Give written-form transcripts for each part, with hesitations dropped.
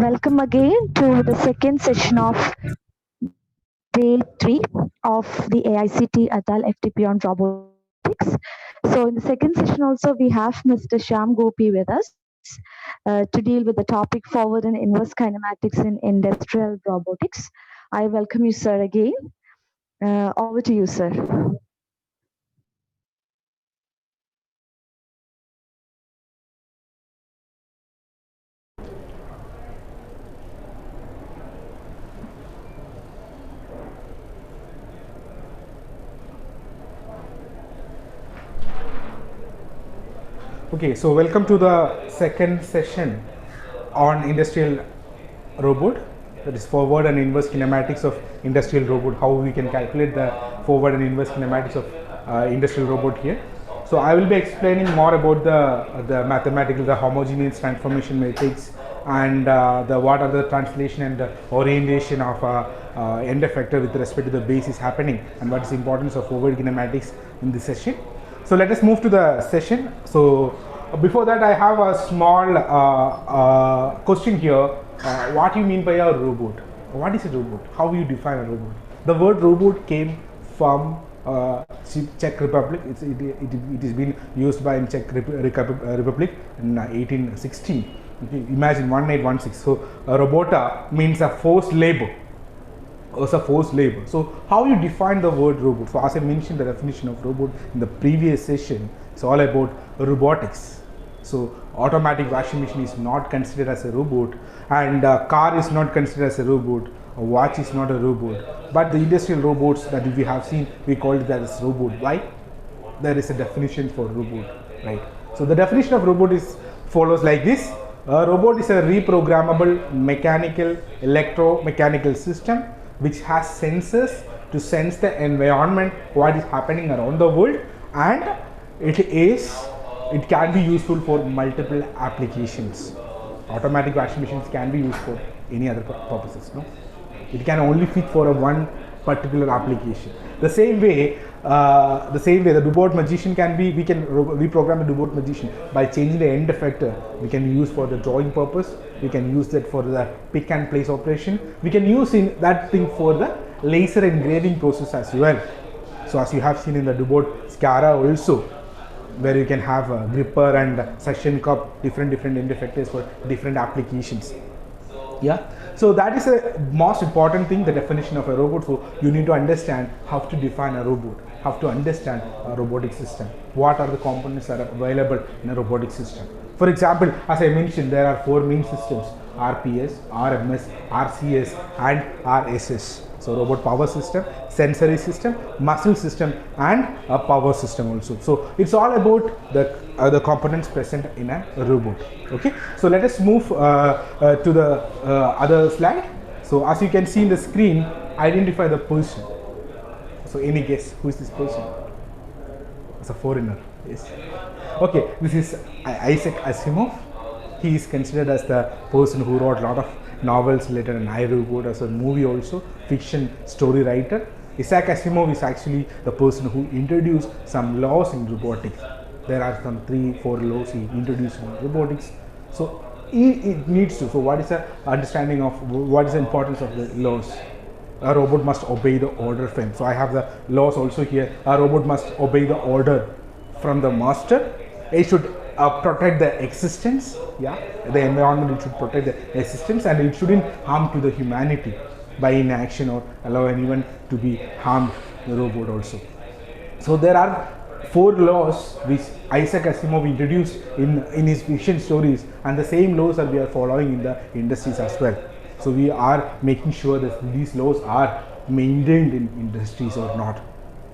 Welcome again to the second session of day 3 of the AICT Atal FTP on robotics. So in the second session also we have Mr. Shyam Gopi with us to deal with the topic forward and inverse kinematics in industrial robotics. I welcome you, sir, again. Over to you, sir. Okay, so welcome to the second session on industrial robot, that is forward and inverse kinematics of industrial robot, how we can calculate the forward and inverse kinematics of industrial robot here. So I will be explaining more about the mathematical, the homogeneous transformation matrix, and what are the translation and the orientation of end effector with respect to the base is happening, and what is the importance of forward kinematics in this session. So let us move to the session. So before that, I have a small question here. What do you mean by a robot? What is a robot? How you define a robot? The word robot came from Czech Republic. It is been used by in Czech Republic in 1816. Okay, imagine 1816. So robota means a forced labor. Also forced labor. So how you define the word robot? So as I mentioned the definition of robot in the previous session, it's all about robotics. So automatic washing machine is not considered as a robot, and car is not considered as a robot, a watch is not a robot, but the industrial robots that we have seen, we call it as robot. Why? There is a definition for robot, right? So the definition of robot is follows like this. A robot is a reprogrammable mechanical electromechanical system which has sensors to sense the environment, what is happening around the world, and it can be useful for multiple applications. Automatic washing machines can be used for any other purposes. No, it can only fit for a one particular application. The same way, the robot magician can be, we can reprogram the robot magician by changing the end effector. We can use for the drawing purpose, we can use that for the pick and place operation, we can use in that thing for the laser engraving process as well. So as you have seen in the robot Scara also, where you can have a gripper and suction cup, different end effectors for different applications. Yeah, so that is the most important thing, the definition of a robot. So you need to understand how to define a robot, how to understand a robotic system, what are the components that are available in a robotic system. For example, as I mentioned, there are four main systems: RPS, RMS, RCS and RSS. So robot power system, sensory system, muscle system and a power system also. So it's all about the components present in a robot. Okay, so let us move to the other slide. So as you can see in the screen, identify the person. So any guess who is this person? It's a foreigner. Yes. Okay, this is Isaac Asimov. He is considered as the person who wrote a lot of novels related, and I wrote as a movie also, fiction story writer. Isaac Asimov is actually the person who introduced some laws in robotics. There are some 3-4 laws he introduced in robotics. So it needs to. So what is the understanding of what is the importance of the laws? A robot must obey the order frame. So I have the laws also here. A robot must obey the order from the master. It should protect the existence, the environment. It should protect the existence, and it shouldn't harm to the humanity by inaction or allow anyone to be harmed, the robot also. So there are 4 laws which Isaac Asimov introduced in his fiction stories, and the same laws that we are following in the industries as well. So we are making sure that these laws are maintained in industries or not.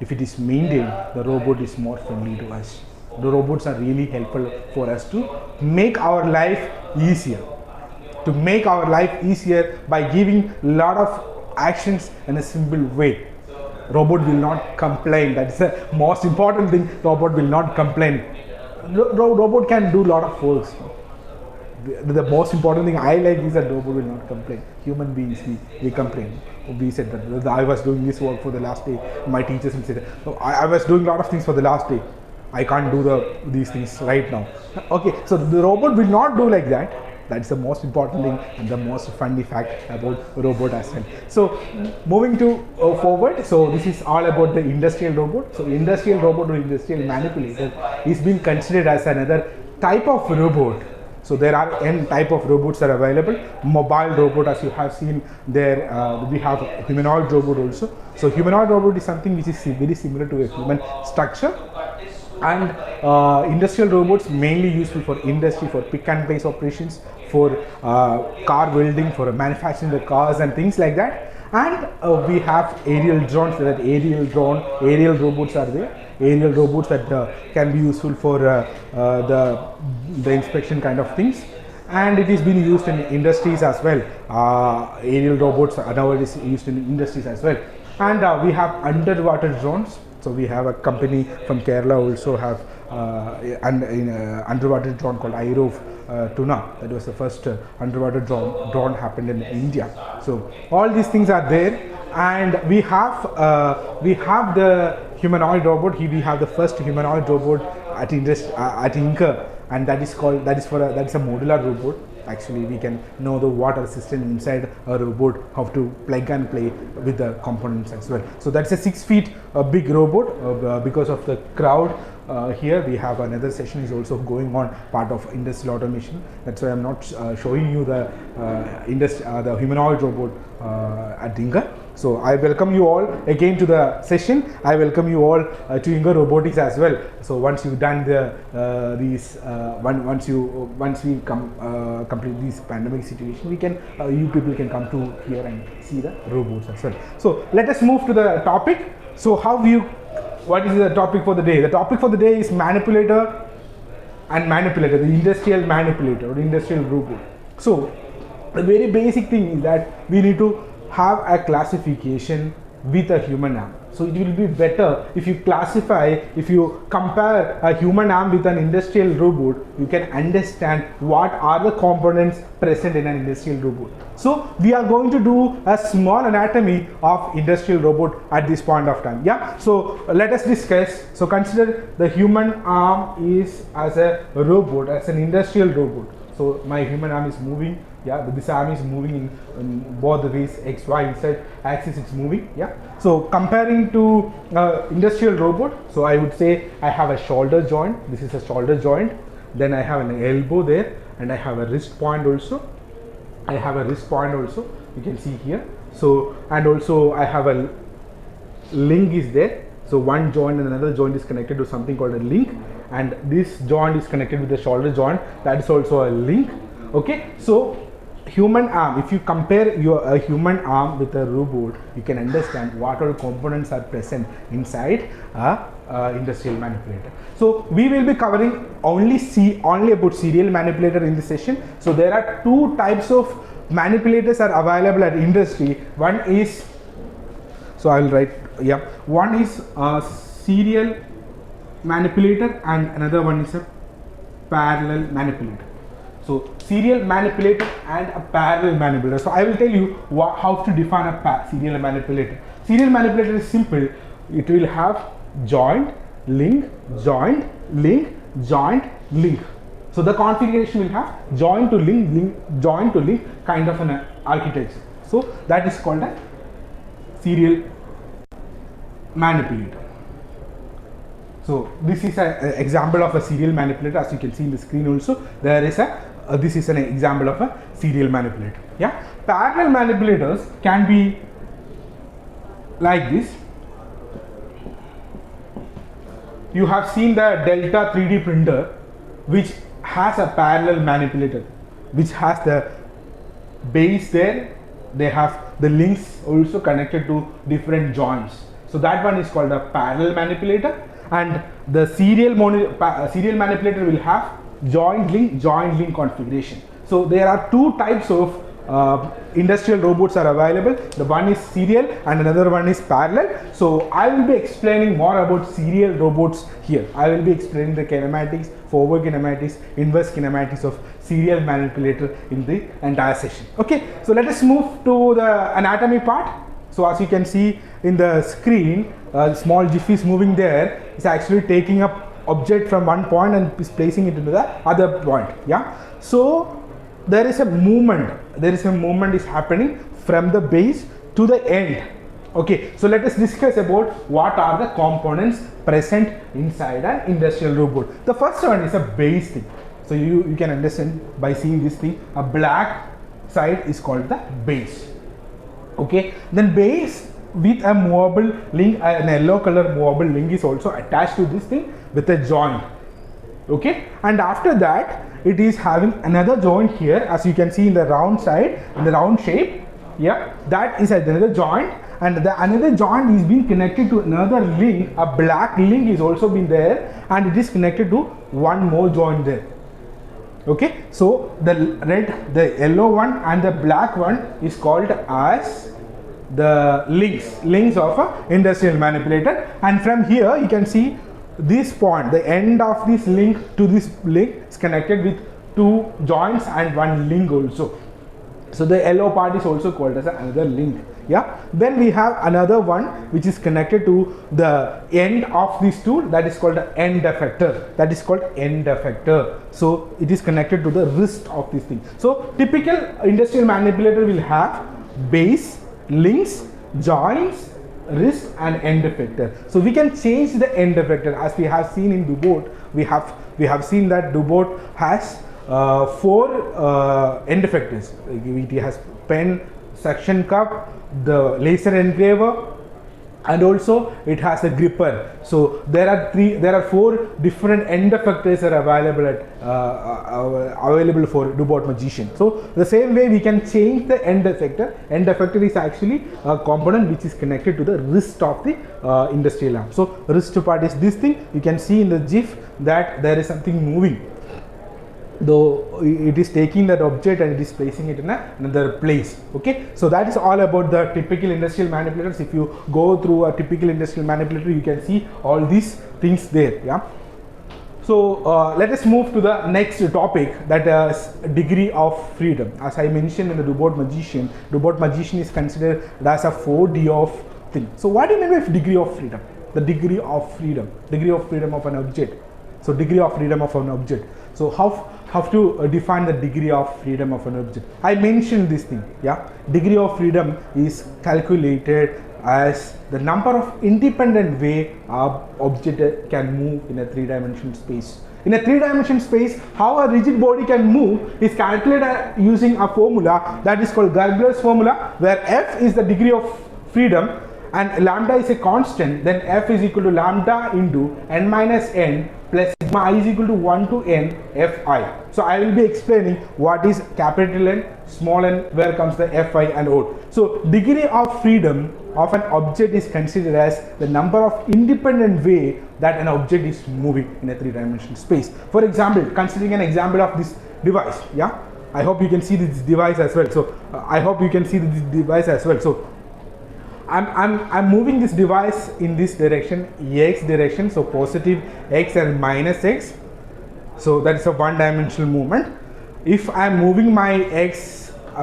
If it is maintained, the robot is more friendly to us. The robots are really helpful for us to make our life easier. To make our life easier by giving a lot of actions in a simple way. Robot will not complain. That is the most important thing. Robot will not complain. Robot can do a lot of works. The most important thing I like is that robot will not complain. Human beings, we complain. We said that I was doing this work for the last day. My teachers will say that I was doing a lot of things for the last day. I can't do these things right now. Okay, so the robot will not do like that. That's the most important thing and the most funny fact about robot as well. So moving to forward, so this is all about the industrial robot. So industrial robot or industrial manipulator is being considered as another type of robot. So there are n type of robots are available. Mobile robot, as you have seen there, we have humanoid robot also. So humanoid robot is something which is very similar to a human structure. And industrial robots mainly useful for industry, for pick and place operations, for car welding, for manufacturing the cars and things like that. And we have aerial drones, that aerial robots are there. Aerial robots that can be useful for the inspection kind of things, and it is being used in industries as well. Aerial robots are nowadays used in industries as well. And we have underwater drones. So we have a company from Kerala also have underwater drone called Aerove Tuna. That was the first underwater drone happened in India. So all these things are there, and we have the humanoid robot. We have the first humanoid robot at Inca, and that is a modular robot. Actually, we can know the water system inside a robot, how to plug and play with the components as well. So that's a 6 feet big robot. Because of the crowd here, we have another session is also going on, part of industrial automation. That's why I'm not showing you the humanoid robot at Inga. So I welcome you all again to the session. I welcome you all to Inga Robotics as well. So once you've done once we complete this pandemic situation, we can you people can come to here and see the robots as well. So let us move to the topic. So what is the topic for the day? The topic for the day is manipulator and manipulator, the industrial manipulator or industrial robot. So the very basic thing is that we need to have a classification with a human arm. So it will be better if you compare a human arm with an industrial robot, you can understand what are the components present in an industrial robot. So we are going to do a small anatomy of industrial robot at this point of time. Yeah. So let us discuss. So consider the human arm is as a robot, as an industrial robot. So my human arm is moving. Yeah, this arm is moving in both the ways, X, Y, and Z axis. It's moving. Yeah. So comparing to industrial robot, so I would say I have a shoulder joint. This is a shoulder joint. Then I have an elbow there, and I have a wrist point also. You can see here. So and also I have a link is there. So one joint and another joint is connected to something called a link, and this joint is connected with the shoulder joint. That is also a link. Okay. So human arm, if you compare a human arm with a robot, you can understand what all components are present inside a industrial manipulator. So we will be covering only about serial manipulator in this session. So there are two types of manipulators are available at industry. One is, so I will write, yeah, one is a serial manipulator and another one is a parallel manipulator. So serial manipulator and a parallel manipulator. So I will tell you how to define a serial manipulator. Serial manipulator is simple. It will have joint, link, joint, link, joint, link. So the configuration will have joint to link, link, joint to link kind of an architecture. So that is called a serial manipulator. So this is an example of a serial manipulator. As you can see in the screen also, there is this is an example of a serial manipulator. Yeah, parallel manipulators can be like this. You have seen the Delta 3D printer, which has a parallel manipulator, which has the base there. They have the links also connected to different joints. So that one is called a parallel manipulator, and the serial manipulator will have joint link configuration. So there are two types of industrial robots are available. The one is serial and another one is parallel. So I will be explaining more about serial robots here. I will be explaining the kinematics, forward kinematics, inverse kinematics of serial manipulator in the entire session. Okay, so let us move to the anatomy part. So as you can see in the screen, small GIF is moving there. It's actually taking up object from one point and is placing it into the other point. Yeah. So there is a movement is happening from the base to the end. Okay, so let us discuss about what are the components present inside an industrial robot. The first one is a base thing. So you can understand by seeing this thing, a black side is called the base. Okay, then base with a movable link, an yellow color movable link is also attached to this thing with a joint. Okay, and after that it is having another joint here, as you can see in the round side, in the round shape. Yeah, that is another joint, and the another joint is being connected to another link. A black link is also been there, and it is connected to one more joint there. Okay, so the yellow one and the black one is called as the links of a industrial manipulator. And from here you can see this point, the end of this link to this link is connected with two joints and one link also. So the yellow part is also called as another link. Yeah, then we have another one which is connected to the end of this tool, that is called the end effector. So it is connected to the wrist of this thing. So typical industrial manipulator will have base, links, joints, wrist and end effector. So we can change the end effector, as we have seen in DuBot. We have seen that DuBot has 4 end effectors. It has pen, suction cup, the laser engraver, and also it has a gripper. So there are 4 different end effectors are available for DuBot Magician. So the same way we can change the end effector. End effector is actually a component which is connected to the wrist of the industrial arm. So wrist part is this thing. You can see in the GIF that there is something moving, though it is taking that object and it is placing it in another place. Okay, so that is all about the typical industrial manipulators. If you go through a typical industrial manipulator, you can see all these things there. Yeah, so let us move to the next topic, that is degree of freedom. As I mentioned in the DuBot Magician is considered as a 4D of thing. So what do you mean by degree of freedom? The degree of freedom of an object. So degree of freedom of an object. So how to define the degree of freedom of an object? I mentioned this thing. Yeah, degree of freedom is calculated as the number of independent way a object can move in a 3-dimensional space. In a 3-dimensional space, how a rigid body can move is calculated using a formula that is called Gerbler's formula, where F is the degree of freedom and lambda is a constant. Then F is equal to lambda into n minus n plus sigma I is equal to 1 to n Fi. So I will be explaining what is capital N, small n, where comes the Fi and O. So degree of freedom of an object is considered as the number of independent way that an object is moving in a 3-dimensional space. For example, considering an example of this device. Yeah, I hope you can see this device as well. So I'm moving this device in this direction, x direction, so positive x and minus x. So that is a 1-dimensional movement. If I'm moving my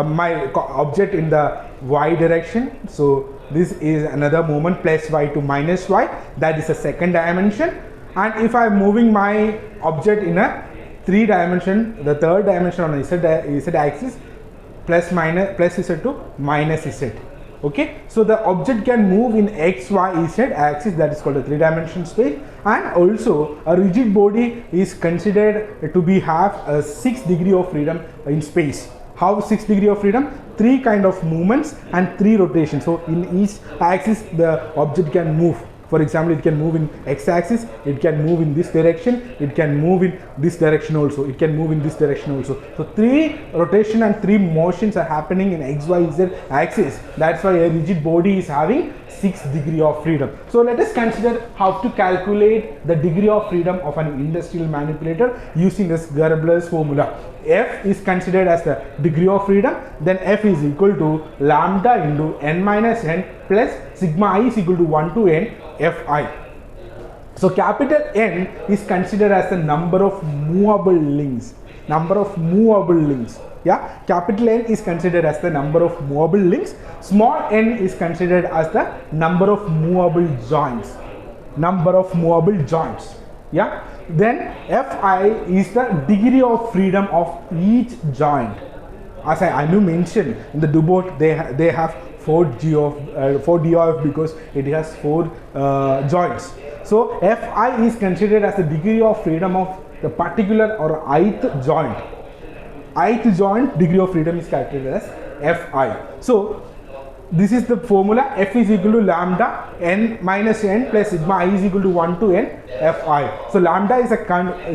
my object in the y direction, so this is another movement, plus y to minus y, that is a 2nd dimension. And if I'm moving my object in a 3 dimension, the 3rd dimension on the z axis, plus z to minus z. Okay, so the object can move in x, y, z axis, that is called a 3-dimensional space. And also a rigid body is considered to have a 6 degree of freedom in space. How 6 degree of freedom? 3 kind of movements and 3 rotations. So in each axis the object can move. For example, it can move in x-axis, it can move in this direction, it can move in this direction also, it can move in this direction also. So 3 rotation and 3 motions are happening in x, y, z axis. That's why a rigid body is having 6 degree of freedom. So let us consider how to calculate the degree of freedom of an industrial manipulator using this Gerbler's formula. F is considered as the degree of freedom, then F is equal to lambda into n minus n plus sigma I is equal to 1 to n Fi. So capital N is considered as the number of movable links. Yeah, capital N is considered as the number of movable links. Small n is considered as the number of movable joints. Yeah. Then Fi is the degree of freedom of each joint. as I do mention in the Dubot, they have 4D of because it has 4 joints. So Fi is considered as the degree of freedom of the particular or ith joint. Ith joint degree of freedom is calculated as Fi. So this is the formula. F is equal to lambda n minus n plus sigma I is equal to 1 to n Fi. So lambda is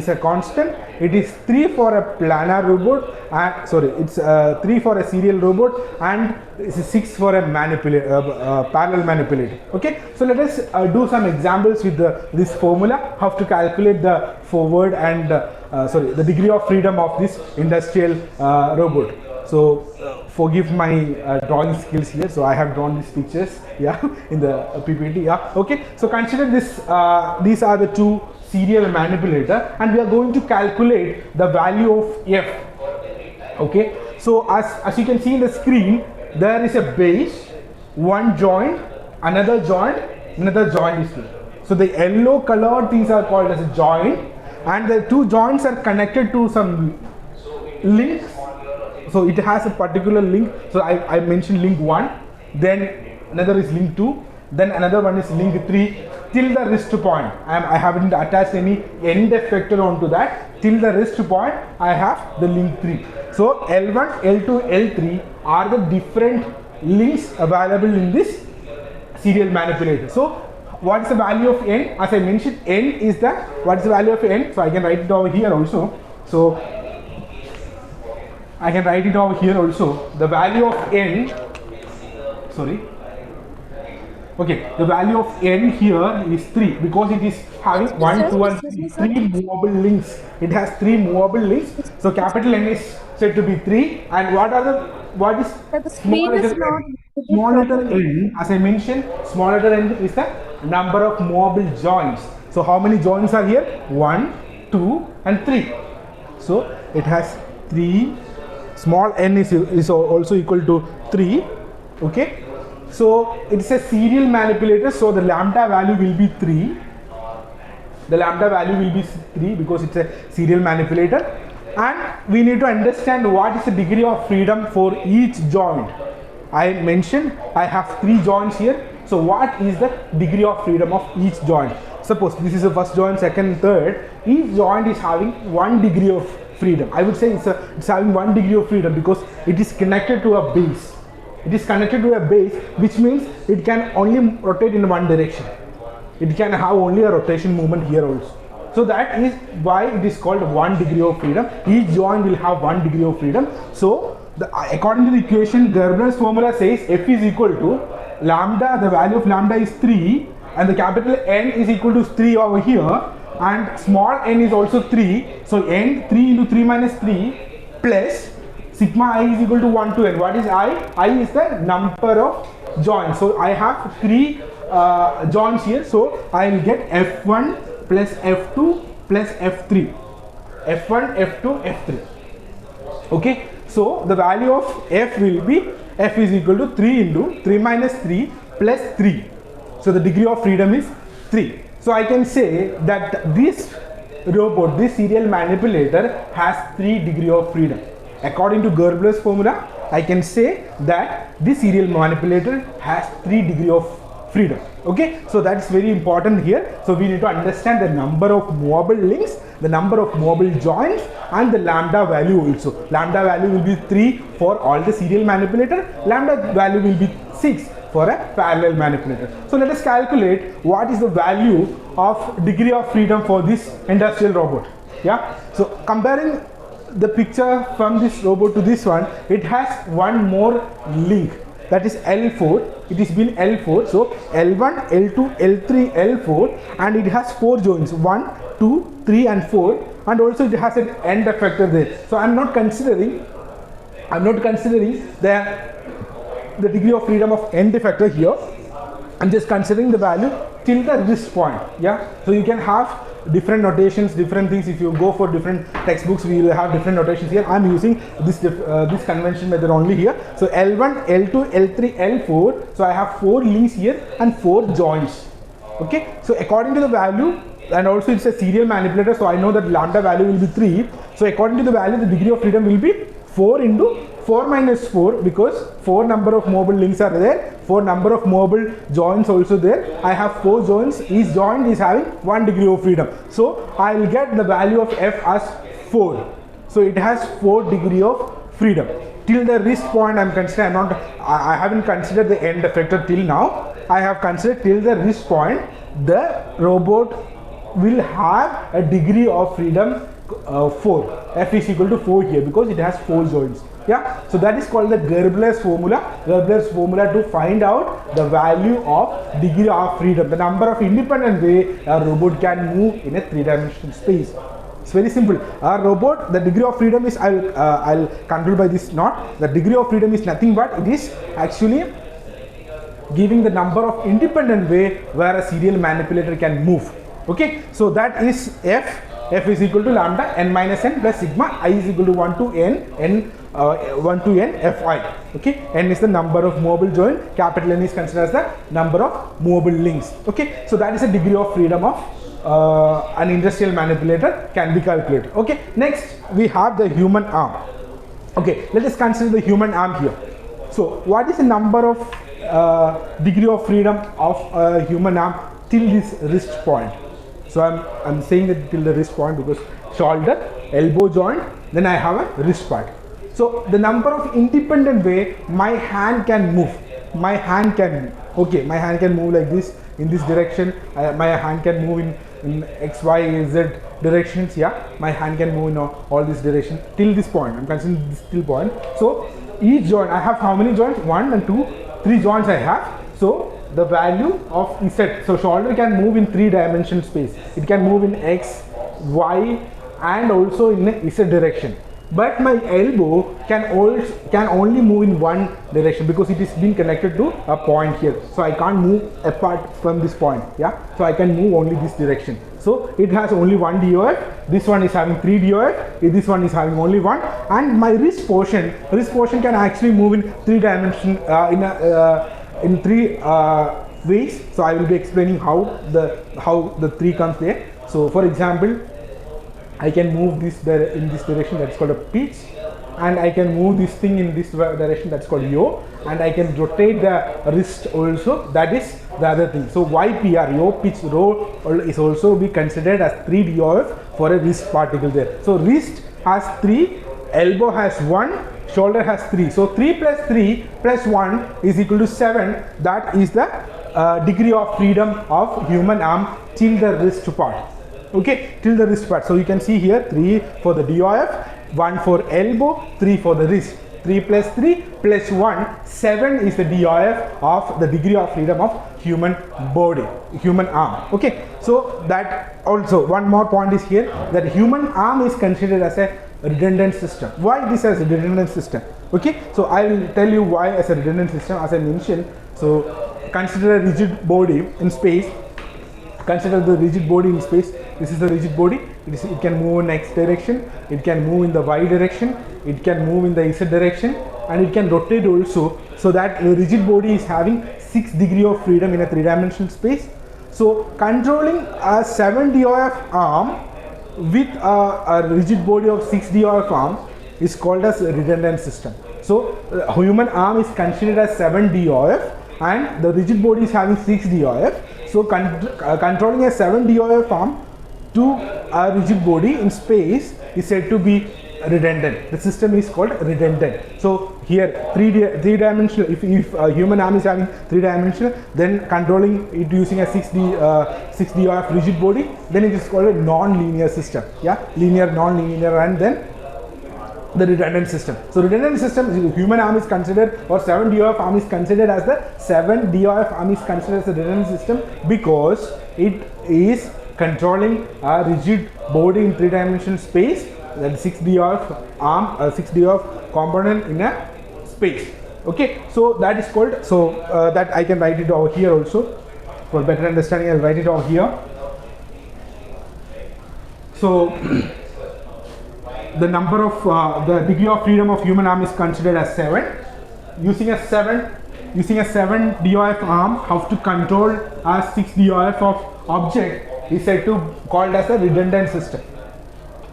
a constant. It is 3 for a planar robot, it's 3 for a serial robot, and it's 6 for a parallel manipulator. Okay, so let us do some examples with this formula, how to calculate the forward and the degree of freedom of this industrial robot. So forgive my drawing skills here. So I have drawn these pictures, yeah, in the PPT. Yeah, okay. So consider this. These are the 2 serial manipulator, and we are going to calculate the value of F. Okay. So as you can see in the screen, there is a base, one joint, another joint is here. So the yellow colored things are called as a joint, and the 2 joints are connected to some links. So it has a particular link. So I mentioned link 1, then another is link 2, then another one is link 3 till the wrist point. I haven't attached any end effector onto that. Till the wrist point I have the link 3. So L1, L2, L3 are the different links available in this serial manipulator. So what is the value of n? As I mentioned, n is the, what is the value of n? So I can write it over here also. So I can write it over here also. The value of n, the value of n here is 3 because it is having 1, 2 and 3 movable links. It has 3 movable links. So capital N is said to be 3. And what is small letter n? As I mentioned, small letter n is the number of movable joints. So how many joints are here? 1, 2 and 3. So it has 3. Small n is also equal to 3. Okay, so it's a serial manipulator, so the lambda value will be 3. The lambda value will be 3 because it's a serial manipulator, and we need to understand what is the degree of freedom for each joint. I mentioned I have 3 joints here, so what is the degree of freedom of each joint? Suppose this is the first joint, second, third. Each joint is having 1 degree of freedom. I would say it's having 1 degree of freedom because it is connected to a base. It is connected to a base, which means it can only rotate in one direction. It can have only a rotation movement here also. So that is why it is called 1 degree of freedom. Each joint will have 1 degree of freedom. So according to the equation, Gerbner's formula says F is equal to lambda, the value of lambda is 3, and the capital N is equal to 3 over here, and small n is also 3. So n, 3 into 3 minus 3 plus sigma I is equal to 1 to n. What is I? I is the number of joints. So I have 3 joints here. So I will get F1 plus F2 plus F3. F1, F2, F3. Okay. So the value of F will be, F is equal to 3 into 3 minus 3 plus 3. So the degree of freedom is 3. So I can say that this robot, this serial manipulator has 3 degree of freedom. According to Gerbner's formula, I can say that this serial manipulator has 3 degree of freedom. Okay, so that's very important here. So we need to understand the number of movable links, the number of movable joints, and the lambda value also. Lambda value will be 3 for all the serial manipulator. Lambda value will be 6 for a parallel manipulator. So let us calculate what is the value of degree of freedom for this industrial robot. Yeah. So comparing the picture from this robot to this one, it has one more link, that is L4. It has been L4. So L1, L2, L3, L4, and it has 4 joints, 1, 2, 3 and 4, and also it has an end effector there. So I'm not considering the degree of freedom of end effector here. I'm just considering the value till the wrist point. Yeah, so you can have different notations, different things. If you go for different textbooks, we will have different notations here. I'm using this convention method only here. So L1, L2, L3, L4. So I have 4 links here and 4 joints. Okay, so according to the value, and also it's a serial manipulator, so I know that lambda value will be 3. So according to the value, the degree of freedom will be 4 into 4 minus 4, because 4 number of mobile links are there, 4 number of mobile joints also there. I have 4 joints, each joint is having 1 degree of freedom. So I will get the value of f as 4. So it has 4 degree of freedom. Till the wrist point I am considering, I haven't considered the end effector till now. I have considered till the wrist point, the robot will have a degree of freedom 4. F is equal to 4 here because it has 4 joints. Yeah, so that is called the Gerbler's formula. Gerbler's formula to find out the value of degree of freedom, the number of independent way a robot can move in a 3-dimensional space. It's very simple. Our robot, the degree of freedom is, I'll control by this knot. The degree of freedom is nothing but it is actually giving the number of independent way where a serial manipulator can move. Okay, so that is f. F is equal to lambda n minus n plus sigma I is equal to 1 to n 1 to n fi. Okay, n is the number of mobile joint, capital N is considered as the number of mobile links. Okay, so that is a degree of freedom of an industrial manipulator can be calculated. Okay, next we have the human arm. Okay, let us consider the human arm here. So what is the number of degree of freedom of a human arm till this wrist point? So I'm saying that till the wrist point because shoulder, elbow joint, then I have a wrist part. So the number of independent way my hand can move. My hand can move like this in this direction. My hand can move in x, y, z directions. Yeah, my hand can move in all this direction till this point. I'm considering this till point. So each joint, I have how many joints? 1 and 2, 3 joints I have. So the value of Z, so shoulder can move in 3-dimensional space. It can move in x, y, and also in a Z direction. But my elbow can only move in one direction because it is being connected to a point here. So I can't move apart from this point. Yeah, so I can move only this direction. So it has only one DOF. This one is having 3 DOF. This one is having only 1. And my wrist portion can actually move in 3 dimension in 3 ways. So I will be explaining how the 3 comes there. So for example, I can move this in this direction, that's called a pitch, and I can move this thing in this direction, that's called yaw, and I can rotate the wrist also, that is the other thing. So YPR, yaw, pitch, roll is also be considered as 3 DOF for a wrist particle there. So wrist has 3, elbow has 1, shoulder has 3. So 3 plus 3 plus 1 is equal to 7. That is the degree of freedom of human arm till the wrist part. Okay, till the wrist part. So you can see here 3 for the DOF, 1 for elbow, 3 for the wrist. 3 plus 3 plus 1, 7 is the DOF of the degree of freedom of human body, human arm. Okay, so that also one more point is here, that human arm is considered as a redundant system. Why this as a redundant system? Okay, so I will tell you why as a redundant system. As I mentioned, so consider a rigid body in space. Consider the rigid body in space. This is the rigid body. It can move in x direction, it can move in the y direction, it can move in the z direction, and it can rotate also. So that the rigid body is having 6 degree of freedom in a 3-dimensional space. So controlling a 7 DOF arm with a rigid body of 6 DOF arm is called as a redundant system. So human arm is considered as 7 DOF and the rigid body is having 6 DOF. So controlling a 7 DOF arm to a rigid body in space is said to be redundant. The system is called redundant. So here 3-dimensional, if a human arm is having 3-dimensional, then controlling it using a 6 DOF rigid body, then it is called a non-linear system. Yeah, linear, non-linear, and then the redundant system. So redundant system, human arm is considered, or 7 DOF arm is considered as the 7 DOF arm is considered as a redundant system because it is controlling a rigid body in 3-dimensional space, that 6 DOF arm, 6 DOF component in a space. Okay, so that is called, so that I can write it over here also for better understanding. I'll write it over here. So the number of the degree of freedom of human arm is considered as 7. Using a 7 DOF arm, how to control a 6 DOF of object is said to called as a redundant system.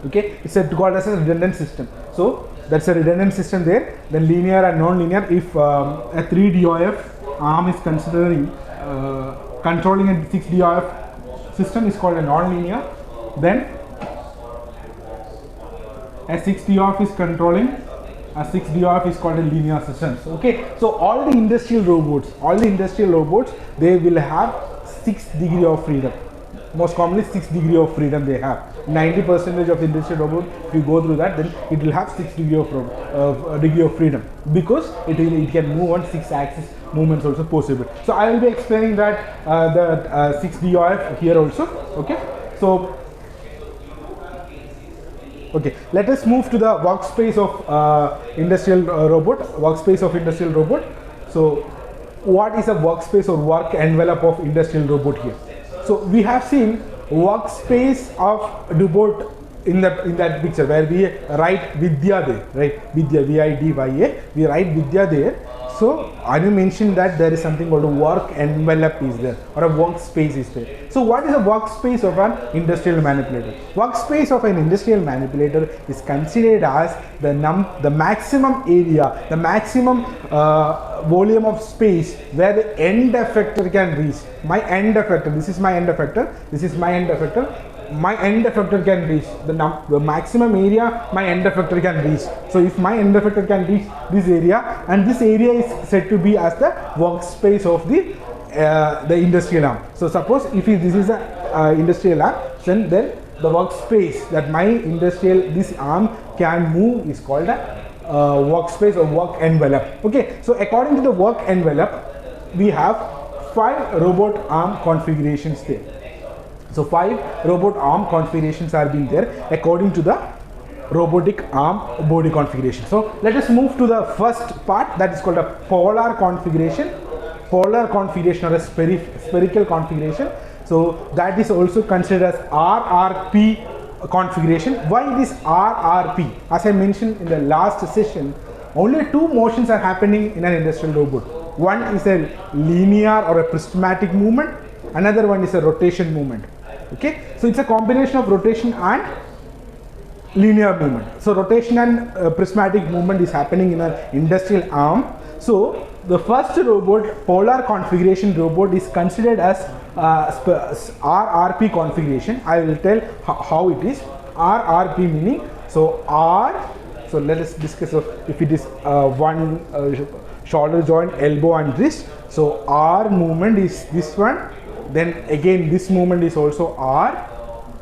Okay, it's said to called as a redundant system. So that's a redundant system there. Then linear and non-linear. If a 3 DOF arm is considering controlling a 6 DOF system is called a non-linear. Then a 6 DOF is controlling a 6 DOF is called a linear systems. Okay, so all the industrial robots, they will have 6 degree of freedom. Most commonly 6 degree of freedom they have. 90% of industrial robot, if you go through that, then it will have 6 degree of freedom, because it can move on 6 axis movements also possible. So I will be explaining that the 6 DOF here also. Okay, so okay, let us move to the workspace of industrial robot. So what is a workspace or work envelope of industrial robot here? So we have seen workspace of robot in that picture, where we write Vidya there, right? Vidya, VIDYA, we write Vidya there. So Anu mentioned that there is something called a work envelope is there, or a workspace is there. So what is a workspace of an industrial manipulator? Workspace of an industrial manipulator is considered as the maximum area, the maximum volume of space where the end effector can reach. My end effector, this is my end effector, this is my end effector. My end effector can reach the maximum area my end effector can reach. So if my end effector can reach this area, and this area is said to be as the workspace of the industrial arm. So suppose if this is a industrial arm, then the workspace that my this arm can move is called a workspace or work envelope. Okay, so according to the work envelope, we have 5 robot arm configurations there. So 5 robot arm configurations are being there according to the robotic arm body configuration. So let us move to the first part, that is called a polar configuration or a spherical configuration. So that is also considered as RRP configuration. Why it is RRP? As I mentioned in the last session, only 2 motions are happening in an industrial robot. One is a linear or a prismatic movement, another one is a rotation movement. Okay, so it's a combination of rotation and linear movement. So rotation and prismatic movement is happening in an industrial arm. So the first robot, polar configuration robot, is considered as RRP configuration. I will tell how it is. RRP meaning, so R, so let us discuss if it is one shoulder joint, elbow and wrist. So R movement is this one. Then again this movement is also R,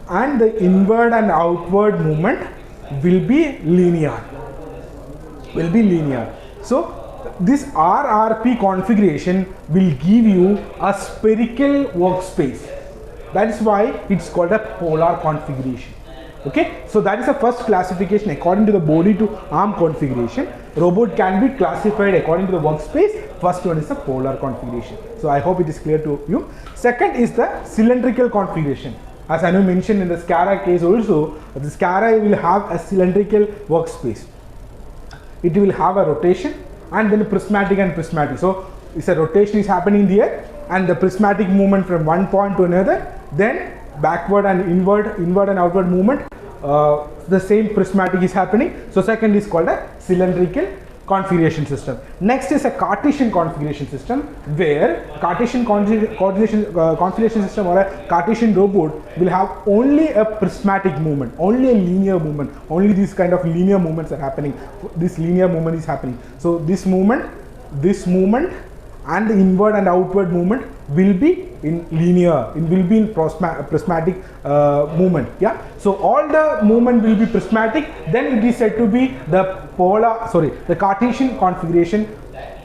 and the inward and outward movement will be linear. So this RRP configuration will give you a spherical workspace. That is why it's called a polar configuration. Okay, so that is the first classification according to the body to arm configuration. Robot can be classified according to the workspace. First one is the polar configuration. So I hope it is clear to you. Second is the cylindrical configuration. As I mentioned in the SCARA case also, the SCARA will have a cylindrical workspace. It will have a rotation and then prismatic and prismatic. So it's a rotation is happening there, and the prismatic movement from one point to another, then backward and inward and outward movement, the same prismatic is happening. So second is called a cylindrical configuration system. Next is a Cartesian configuration system, where Cartesian configuration system or a Cartesian robot will have only a prismatic movement, only a linear movement, only these kind of linear movements are happening. This linear movement is happening. So this movement and the inward and outward movement will be in linear, it will be in prismatic movement. Yeah, so all the movement will be prismatic, then it is said to be the Cartesian configuration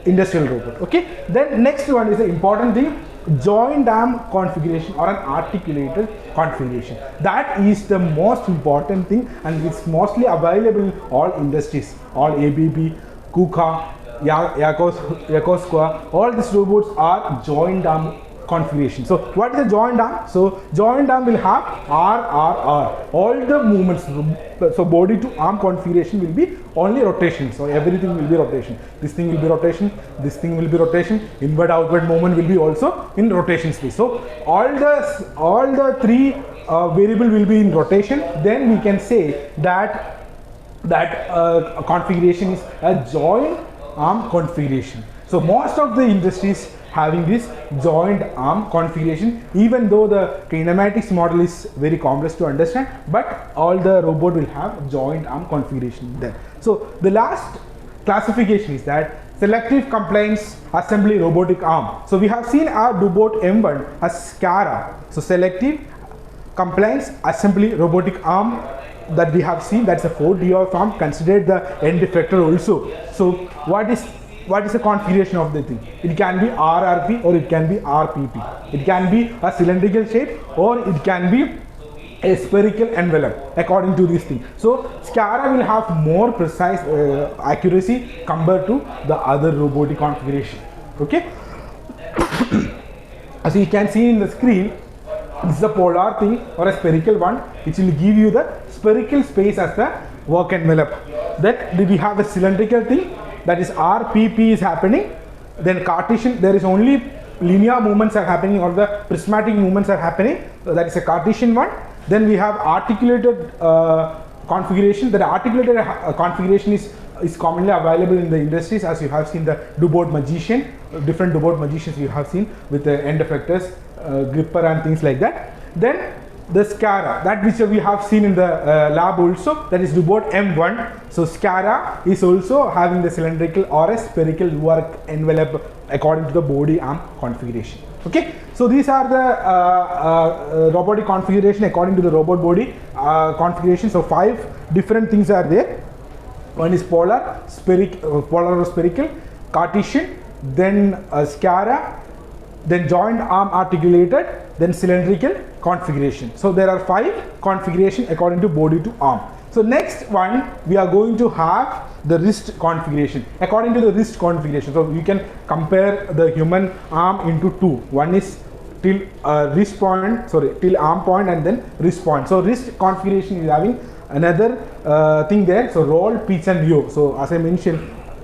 industrial robot. Okay, then next one is the important thing, joint arm configuration or an articulated configuration. That is the most important thing, and it's mostly available in all industries, all ABB, KUKA, Yokosuka, all these robots are joint arm configuration. So what is a joint arm? So joint arm will have RRR, all the movements. So body to arm configuration will be only rotation. So everything will be rotation. This thing will be rotation, this thing will be rotation, inward outward movement will be also in rotation space. So all the 3 variable will be in rotation. Then we can say that that configuration is a joint arm configuration. So most of the industries having this joint arm configuration, even though the kinematics model is very complex to understand, but all the robot will have joint arm configuration there. So the last classification is that selective compliance assembly robotic arm. So we have seen our Dubot M1 as SCARA. So selective compliance assembly robotic arm that we have seen, that's a 4D arm, considered the end effector also. So what is the configuration of the thing? It can be RRP or it can be RPP. It can be a cylindrical shape or it can be a spherical envelope according to this thing. So SCARA will have more precise accuracy compared to the other robotic configuration. Okay. As you can see in the screen, this is a polar thing or a spherical one, which will give you the spherical space as the work envelope. Then we have a cylindrical thing, that is RPP is happening. Then Cartesian, there is only linear movements are happening or the prismatic movements are happening. So that is a Cartesian one. Then we have articulated configuration. The articulated configuration is commonly available in the industries, as you have seen the Dubot magician, different Dubot magicians you have seen with the end effectors, gripper and things like that. Then the SCARA, that which we have seen in the lab also, that is Dubot M1. So SCARA is also having the cylindrical or a spherical work envelope according to the body arm configuration. Okay, so these are the robotic configuration according to the robot body configuration. So 5 different things are there. One is polar, polar or spherical, Cartesian, then SCARA, then joint arm articulated, then cylindrical configuration. So there are 5 configuration according to body to arm. So next one, we are going to have the wrist configuration according to the wrist configuration. So you can compare the human arm into 2. One is till wrist point, sorry, till arm point and then wrist point. So wrist configuration is having another thing there. So roll, pitch and yaw. So as I mentioned,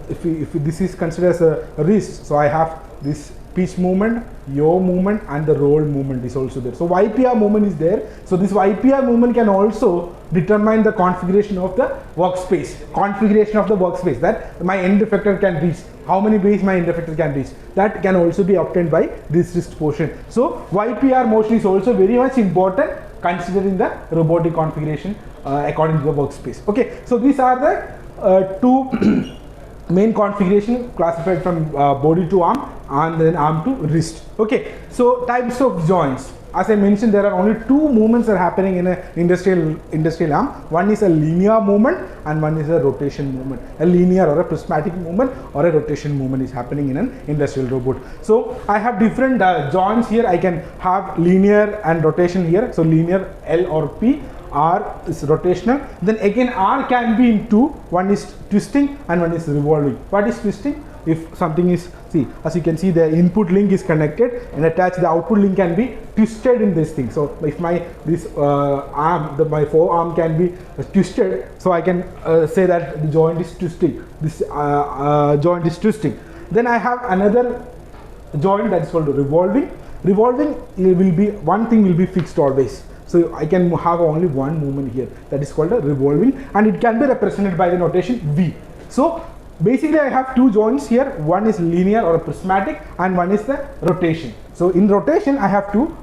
if this is considered as a wrist, so I have this pitch movement, yaw movement and the roll movement is also there. So YPR movement is there. So this YPR movement can also determine the configuration of the workspace, that my end effector can reach, how many ways my end effector can reach, that can also be obtained by this wrist portion. So YPR motion is also very much important considering the robotic configuration according to the workspace. Okay, so these are the 2 main configuration classified from body to arm and then arm to wrist. Okay, so types of joints. As I mentioned, there are only 2 movements are happening in an industrial arm. One is a linear movement and one is a rotation movement. A linear or a prismatic movement or a rotation movement is happening in an industrial robot. So I have different joints here. I can have linear and rotation here. So linear L or P. R is rotational. Then again R can be in 2. One is twisting and one is revolving. What is twisting? If something is, see, as you can see, the input link is connected and attached, the output link can be twisted in this thing. So if my arm, my forearm can be twisted, so I can say that the joint is twisting. This joint is twisting. Then I have another joint that is called revolving. Revolving will be, one thing will be fixed always. So I can have only one movement here, that is called a revolving, and it can be represented by the notation V. So basically I have 2 joints here. One is linear or prismatic and one is the rotation. So in rotation I have 2,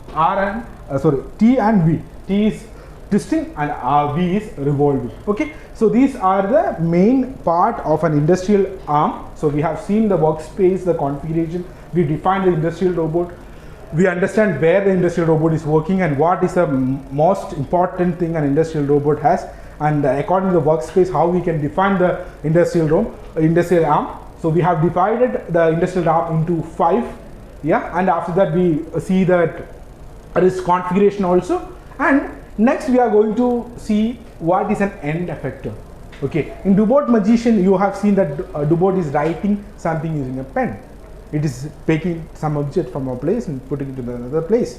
T and V. T is twisting and V is revolving. Okay, so these are the main part of an industrial arm. So we have seen the workspace, the configuration, we defined the industrial robot. We understand where the industrial robot is working and what is the most important thing an industrial robot has, and according to the workspace, how we can define the industrial arm. So we have divided the industrial arm into 5, yeah, and after that we see that wrist configuration also, and next we are going to see what is an end effector. Okay, in Dubot magician you have seen that Dubot is writing something using a pen. It is taking some object from a place and putting it to another place.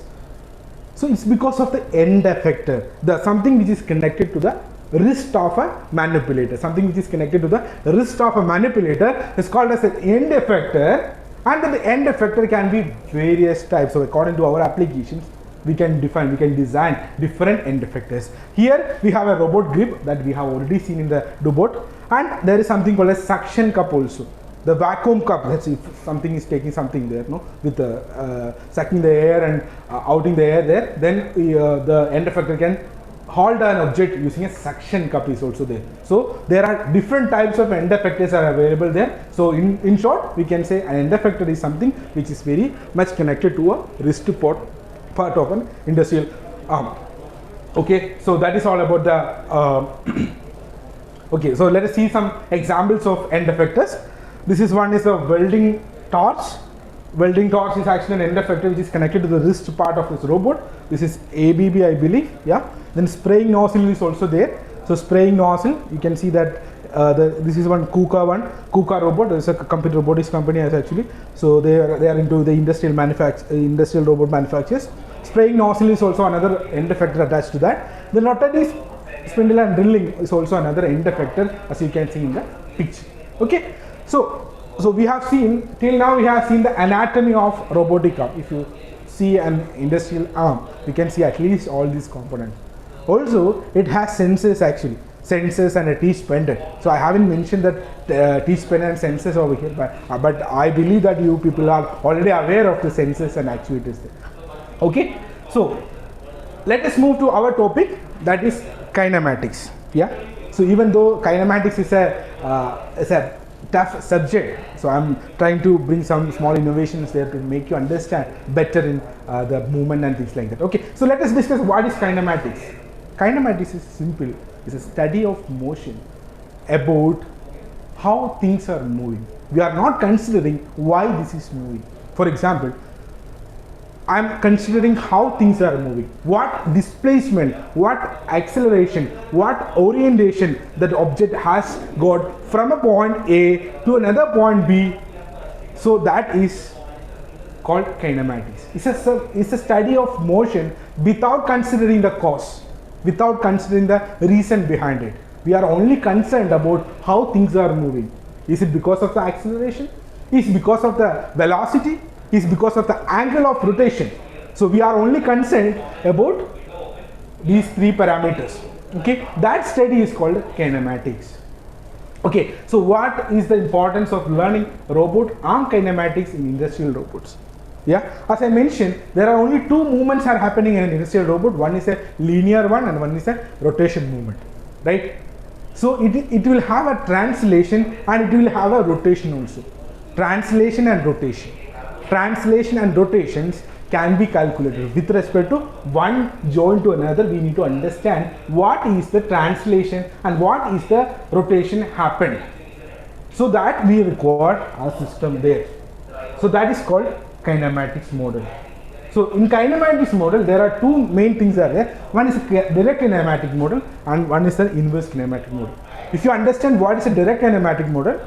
So it's because of the end effector, something which is connected to the wrist of a manipulator. Something which is connected to the wrist of a manipulator is called as an end effector, and the end effector can be various types. So according to our applications, we can design different end effectors. Here we have a robot grip that we have already seen in the robot, and there is something called a suction cup also. The vacuum cup, let's see if something is taking something there, no, with sucking the air and outing the air there, then the end effector can hold an object using a suction cup is also there. So there are different types of end effectors are available there. So in short, we can say an end effector is something which is very much connected to a wrist part of an industrial arm. Okay, so that is all about the okay, so let us see some examples of end effectors. This is one is a welding torch. Welding torch is actually an end effector which is connected to the wrist part of this robot. This is ABB, I believe. Yeah. Then spraying nozzle is also there. So spraying nozzle, you can see that this is one KUKA one. KUKA robot. There is a company, robotics company as actually. So they are into the industrial robot manufacturers. Spraying nozzle is also another end effector attached to that. The rotary spindle and drilling is also another end effector, as you can see in the picture. Okay. So we have seen, till now we have seen the anatomy of robotic arm. If you see an industrial arm, you can see at least all these components. Also, it has sensors actually, sensors and a teeth pendant. So I haven't mentioned that teeth pendant and sensors over here, but I believe that you people are already aware of the sensors and actuators there. Okay, so let us move to our topic, that is kinematics. Yeah, so even though kinematics is a tough subject, so I'm trying to bring some small innovations there to make you understand better in the movement and things like that. Okay, so let us discuss what is kinematics. Kinematics is simple, it's a study of motion about how things are moving. We are not considering why this is moving. For example, I'm considering how things are moving, what displacement, what acceleration, what orientation that object has got from a point A to another point B. So that is called kinematics. It's a study of motion without considering the cause, without considering the reason behind it. We are only concerned about how things are moving. Is it because of the acceleration? Is it because of the velocity? Is because of the angle of rotation. So we are only concerned about these three parameters. Okay, that study is called kinematics. Okay, so what is the importance of learning robot arm kinematics in industrial robots? Yeah, as I mentioned, there are only two movements are happening in an industrial robot. One is a linear one and one is a rotation movement, right? So it will have a translation and it will have a rotation also. Translation and rotation. Translation and rotations can be calculated with respect to one joint to another. We need to understand what is the translation and what is the rotation happened, so that we require a system there. So that is called kinematics model. So in kinematics model, there are two main things are there. One is a direct kinematic model and one is the inverse kinematic model. If you understand what is a direct kinematic model,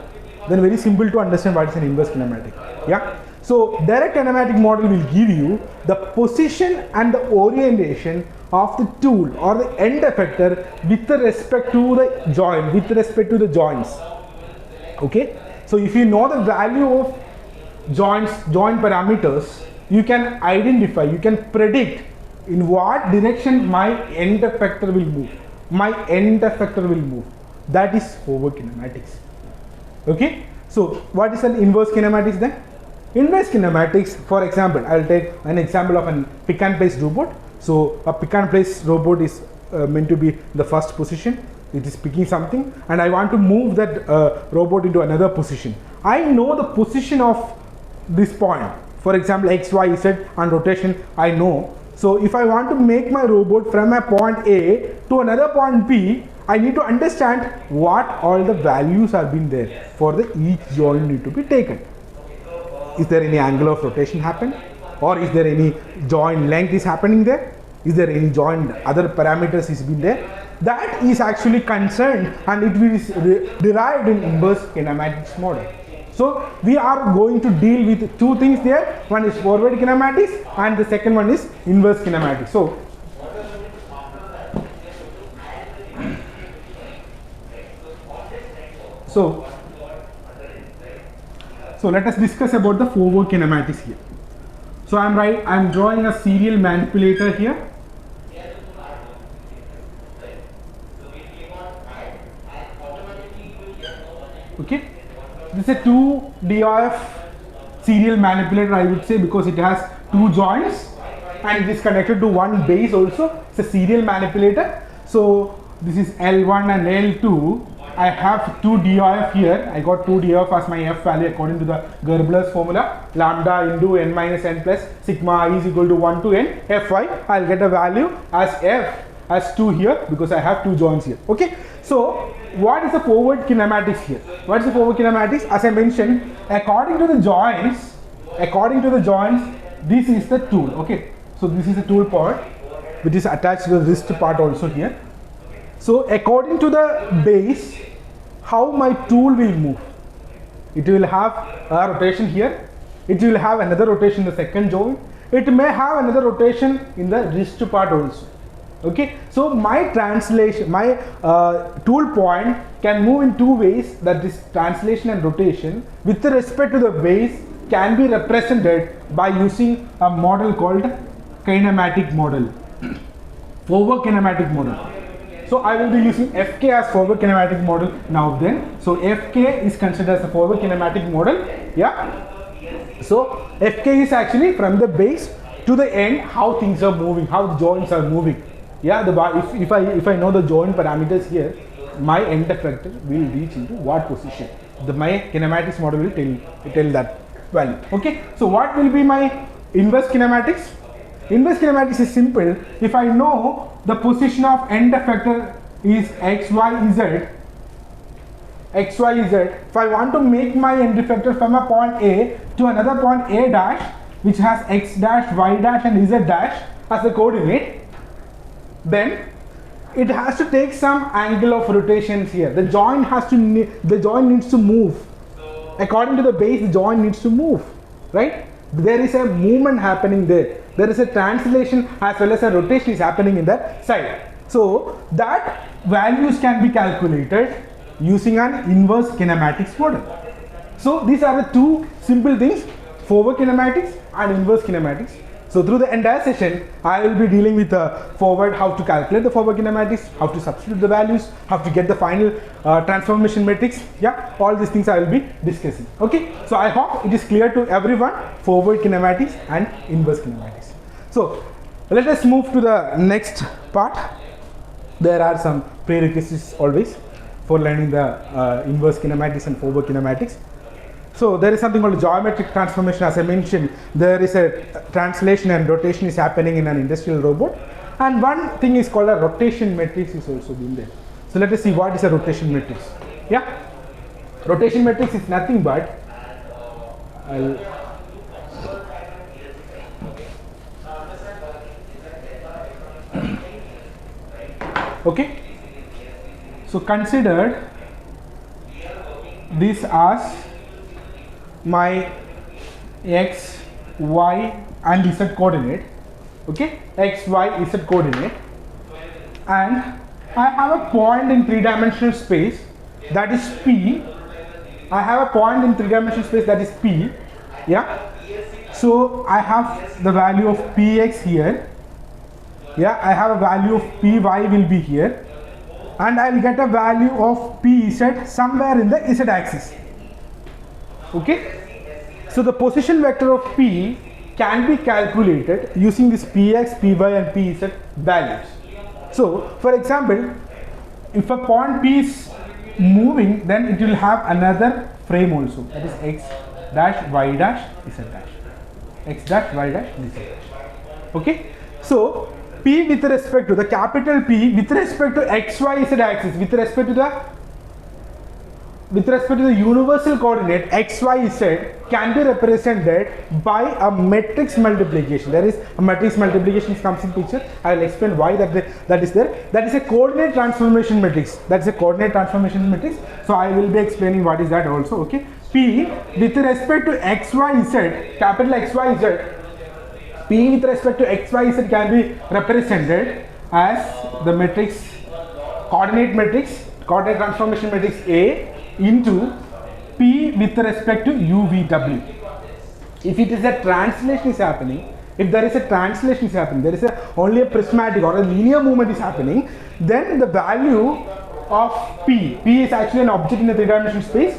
then very simple to understand what is an inverse kinematic. Yeah. So direct kinematic model will give you the position and the orientation of the tool or the end effector with respect to the joint, with respect to the joints. Okay. So if you know the value of joint parameters, you can identify, you can predict in what direction my end effector will move. My end effector will move. That is forward kinematics. Okay. So what is an inverse kinematics then? Inverse kinematics, for example, I will take an example of a pick and place robot. So a pick and place robot is meant to be the first position. It is picking something and I want to move that robot into another position. I know the position of this point. For example, X, Y, Z and rotation I know. So if I want to make my robot from a point A to another point B, I need to understand what all the values are being there for the each joint need to be taken. Is there any angle of rotation happen, or is there any joint length is happening there? Is there any joint other parameters is been there? That is actually concerned and it will be derived in inverse kinematics model. So we are going to deal with two things there. One is forward kinematics and the second one is inverse kinematics. So let us discuss about the forward kinematics here. So I'm drawing a serial manipulator here. Okay, this is a 2 DOF serial manipulator, I would say, because it has 2 joints and it is connected to one base also. It's a serial manipulator. So this is L1 and L2. I have 2 DOF here. I got 2 DOF as my F value according to the Gerbler's formula. Lambda into n minus n plus sigma I is equal to 1 to n Fy. I'll get a value as F as 2 here because I have 2 joints here. Okay. So what is the forward kinematics here? What is the forward kinematics? As I mentioned, according to the joints, this is the tool. Okay. So this is the tool part which is attached to the wrist part also here. So according to the base, how my tool will move. It will have a rotation here. It will have another rotation in the second joint. It may have another rotation in the wrist part also. Okay. So my translation, my tool point can move in 2 ways, that is translation and rotation with respect to the base can be represented by using a model called kinematic model, forward kinematic model. So I will be using Fk as forward kinematic model now then. So Fk is considered as the forward kinematic model. Yeah. So Fk is actually from the base to the end how things are moving, how the joints are moving. Yeah. If I know the joint parameters here, my end effector will reach into what position. My kinematics model will tell that value. Okay. So what will be my inverse kinematics? Inverse kinematics is simple. If I know the position of end effector is x, y, z, if I want to make my end effector from a point A to another point A dash, which has x dash, y dash and z dash as the coordinate, then it has to take some angle of rotations here. The joint needs to move. According to the base, the joint needs to move, right? There is a movement happening there. There is a translation as well as a rotation is happening in that side. So that values can be calculated using an inverse kinematics model. So these are the 2 simple things, forward kinematics and inverse kinematics. So through the entire session, I will be dealing with the forward, how to calculate the forward kinematics, how to substitute the values, how to get the final transformation matrix. Yeah, all these things I will be discussing. Okay, so I hope it is clear to everyone, forward kinematics and inverse kinematics. So let us move to the next part. There are some prerequisites always for learning the inverse kinematics and forward kinematics. So there is something called geometric transformation. As I mentioned, there is a translation and rotation is happening in an industrial robot, and one thing is called a rotation matrix is also been there. So let us see what is a rotation matrix. Yeah, rotation matrix is nothing but okay. So consider this as my x, y and z coordinate. Okay, x, y, z coordinate, and I have a point in 3-dimensional space that is P. I have a point in 3-dimensional space that is P. Yeah, so I have the value of Px here. Yeah, I have a value of Py will be here, and I will get a value of Pz somewhere in the z axis. Okay, so the position vector of P can be calculated using this Px, Py and Pz values. So for example, if a point P is moving, then it will have another frame also, that is x dash, y dash, z dash, x dash, y dash, z dash. Okay, so P with respect to the capital P with respect to x, y, z axis, with respect to the universal coordinate x, y, z can be represented by a matrix multiplication. There is a matrix multiplication comes in picture. I will explain why that is there. That is a coordinate transformation matrix. That is a coordinate transformation matrix. So I will be explaining what is that also. Okay. P with respect to x, y, z, capital X, Y, Z. P with respect to x, y, z can be represented as the matrix, coordinate transformation matrix A into P with respect to u, v, w. If it is a translation is happening, if there is a translation is happening, there is only a prismatic or a linear movement is happening, then the value of P is actually an object in a three-dimensional space.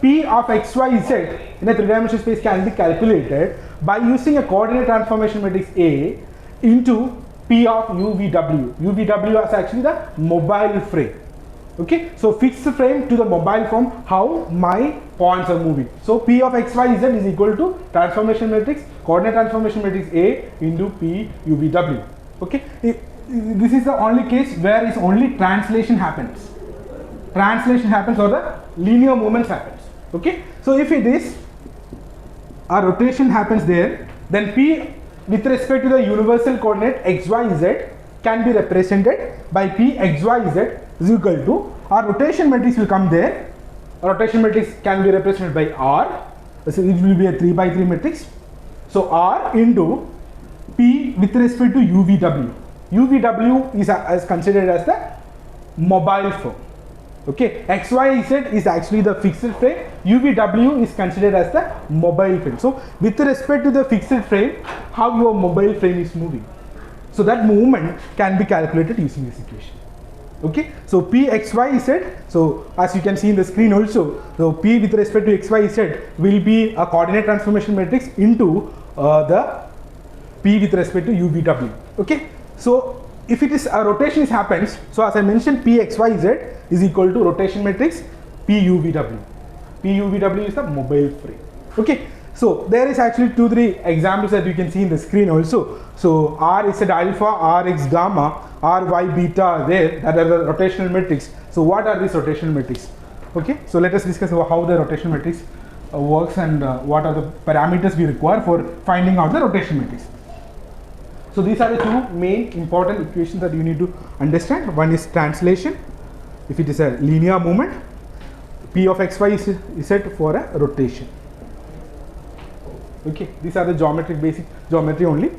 P of xyz in a three-dimensional space can be calculated by using a coordinate transformation matrix A into P of UVW. UVW is actually the mobile frame. Okay, so fixed frame to the mobile form, how my points are moving. So P of xyz is equal to transformation matrix, coordinate transformation matrix A into P UVW. Okay, this is the only case where is only translation happens. Translation happens or the linear movements happens. Okay, so if it is a rotation happens there, then P with respect to the universal coordinate xyz can be represented by P xyz is equal to, our rotation matrix will come there. Our rotation matrix can be represented by R, so it will be a 3 by 3 matrix. So R into P with respect to UVW. UVW is considered as the mobile form. Okay, XYZ is actually the fixed frame, UVW is considered as the mobile frame. So with respect to the fixed frame, how your mobile frame is moving. So that movement can be calculated using this equation. Okay, so P xyz, so as you can see in the screen also, so P with respect to xyz will be a coordinate transformation matrix into the P with respect to UVW. Okay, so if it is a rotation happens, so as I mentioned, P xyz is equal to rotation matrix P UVW. P UVW is the mobile frame. Okay, so there is actually 2-3 examples that you can see in the screen also. So R is at alpha, R x gamma, R y beta are there, that are the rotational matrix. So what are these rotational matrix? Okay, so let us discuss how the rotational matrix works and what are the parameters we require for finding out the rotation matrix. So these are the two main important equations that you need to understand. One is translation. If it is a linear movement, P of xy is set for a rotation. Okay, these are the basic geometry only,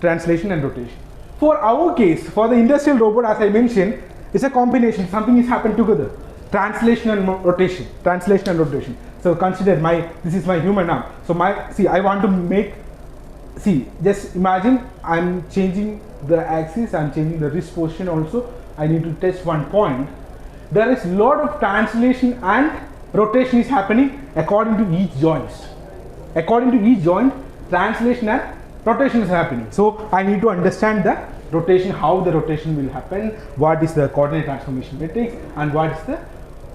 translation and rotation. For our case, for the industrial robot, as I mentioned, it's a combination, something is happened together, translation and rotation, translation and rotation. So consider this is my human arm. So I want to make, just imagine I'm changing the axis, I'm changing the wrist position also, I need to test one point. There is lot of translation and rotation is happening according to each joints. According to each joint, translation and rotation is happening. So I need to understand the rotation, how the rotation will happen, what is the coordinate transformation matrix, and what is the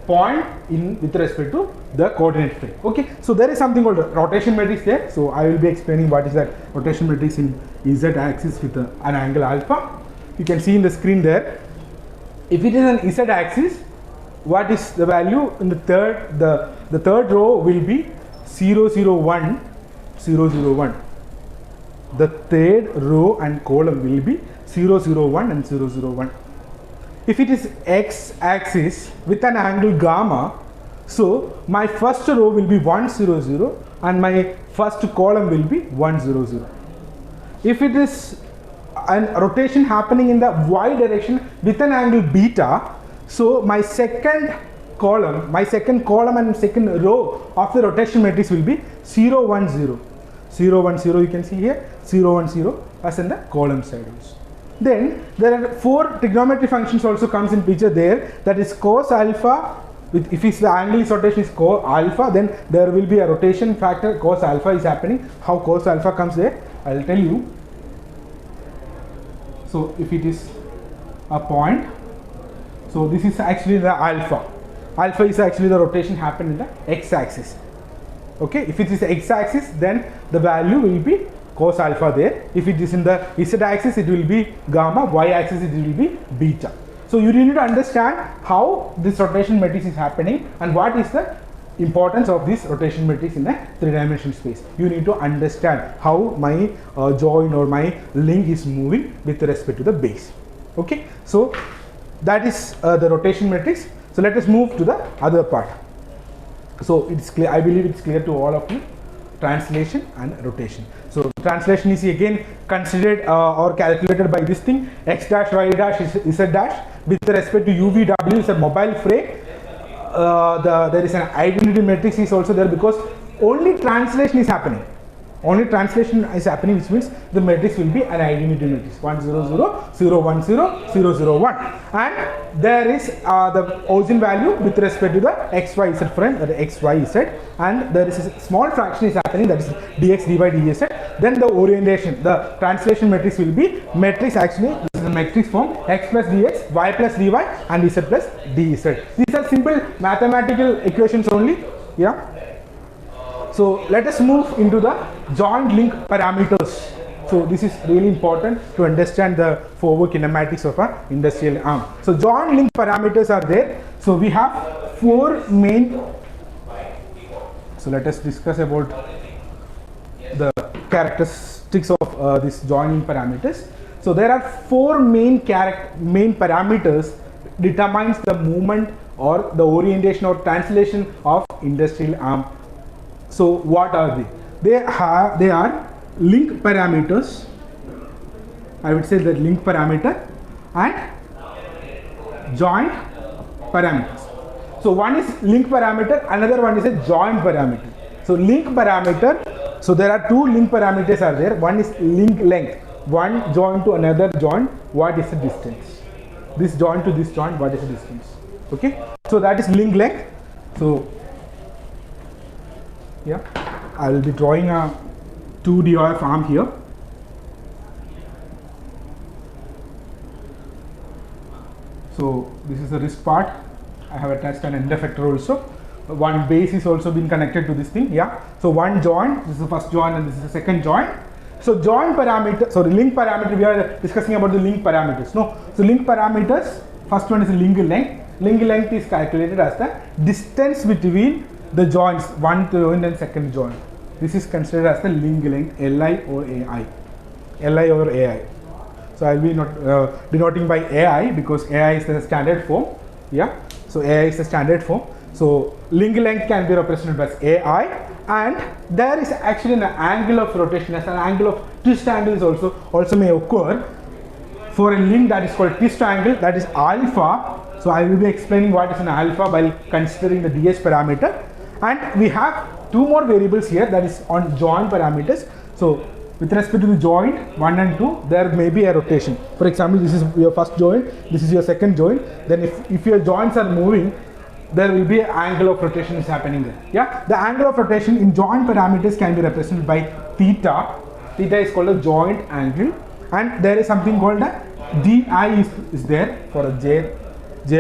point with respect to the coordinate frame. Okay, so there is something called rotation matrix there. So I will be explaining what is that rotation matrix in Z axis with an angle alpha. You can see in the screen there. If it is an Z axis, what is the value in the third row will be 0, 0, 1, 0, 0, 1. The third row and column will be 0, 0, 1 and 0, 0, 1. If it is x axis with an angle gamma, so my first row will be 1, 0, 0 and my first column will be 1, 0, 0. If it is a rotation happening in the y direction with an angle beta, so my second column and second row of the rotation matrix will be 0, 1, 0. 0, 1, 0 you can see here, 0, 1, 0 as in the column side also. Then there are 4 trigonometry functions also comes in picture there, that is cos alpha, if the angle is rotation is cos alpha, then there will be a rotation factor cos alpha is happening. How cos alpha comes there, I will tell you. So if it is a point, so this is actually the alpha. Alpha is actually the rotation happened in the x-axis. Okay, if it is x-axis, then the value will be cos alpha there. If it is in the z-axis, it will be gamma. Y-axis, it will be beta. So you need to understand how this rotation matrix is happening and what is the importance of this rotation matrix in a three-dimensional space. You need to understand how my joint or my link is moving with respect to the base. Okay, so that is the rotation matrix. So let us move to the other part. So it's clear, I believe it's clear to all of you, translation and rotation. So translation is again considered or calculated by this thing, x dash, y dash, z dash with respect to UVW is a mobile frame. There is an identity matrix is also there because only translation is happening. Only translation is happening, which means the matrix will be an identity matrix 1 0 0 0 1 0 0 0 1, and there is the origin value with respect to the x y z frame, that is x y z, and there is a small fraction is happening, that is dx dy dz. Then the orientation, the translation matrix will be matrix, actually this is a matrix form x plus dx, y plus dy, and z plus dz. These are simple mathematical equations only. Yeah. So let us move into the joint link parameters. So this is really important to understand the forward kinematics of an industrial arm. So joint link parameters are there. So we have four main. So let us discuss about the characteristics of this joint link parameters. So there are four main parameters determines the movement or the orientation or translation of industrial arm. So what are they? They are link parameters. I would say the link parameter and joint parameters. So one is link parameter, another one is a joint parameter. So link parameter, so there are two link parameters are there. One is link length. One joint to another joint, what is the distance? This joint to this joint, what is the distance? Okay. So that is link length. So yeah, I will be drawing a 2D arm here. So this is the wrist part. I have attached an end effector also. One base is also been connected to this thing. Yeah. So one joint, this is the first joint and this is the second joint. So joint parameter, so the link parameter, we are discussing about the link parameters. No. So link parameters, first one is link length. Link length is calculated as the distance between the joints, one joint and second joint. This is considered as the link length, Li or Ai. Li or Ai. So I will be not denoting by Ai because Ai is the standard form. Yeah. So Ai is the standard form. So link length can be represented as Ai, and there is actually an angle of rotation as an angle of twist angle is also may occur for a link that is called twist angle, that is alpha. So I will be explaining what is an alpha by considering the ds parameter. And we have two more variables here, that is on joint parameters. So with respect to the joint 1 and 2, there may be a rotation. For example, this is your first joint, this is your second joint. Then if your joints are moving, there will be an angle of rotation is happening there. Yeah, the angle of rotation in joint parameters can be represented by theta. Theta is called a joint angle, and there is something called a di is there for a j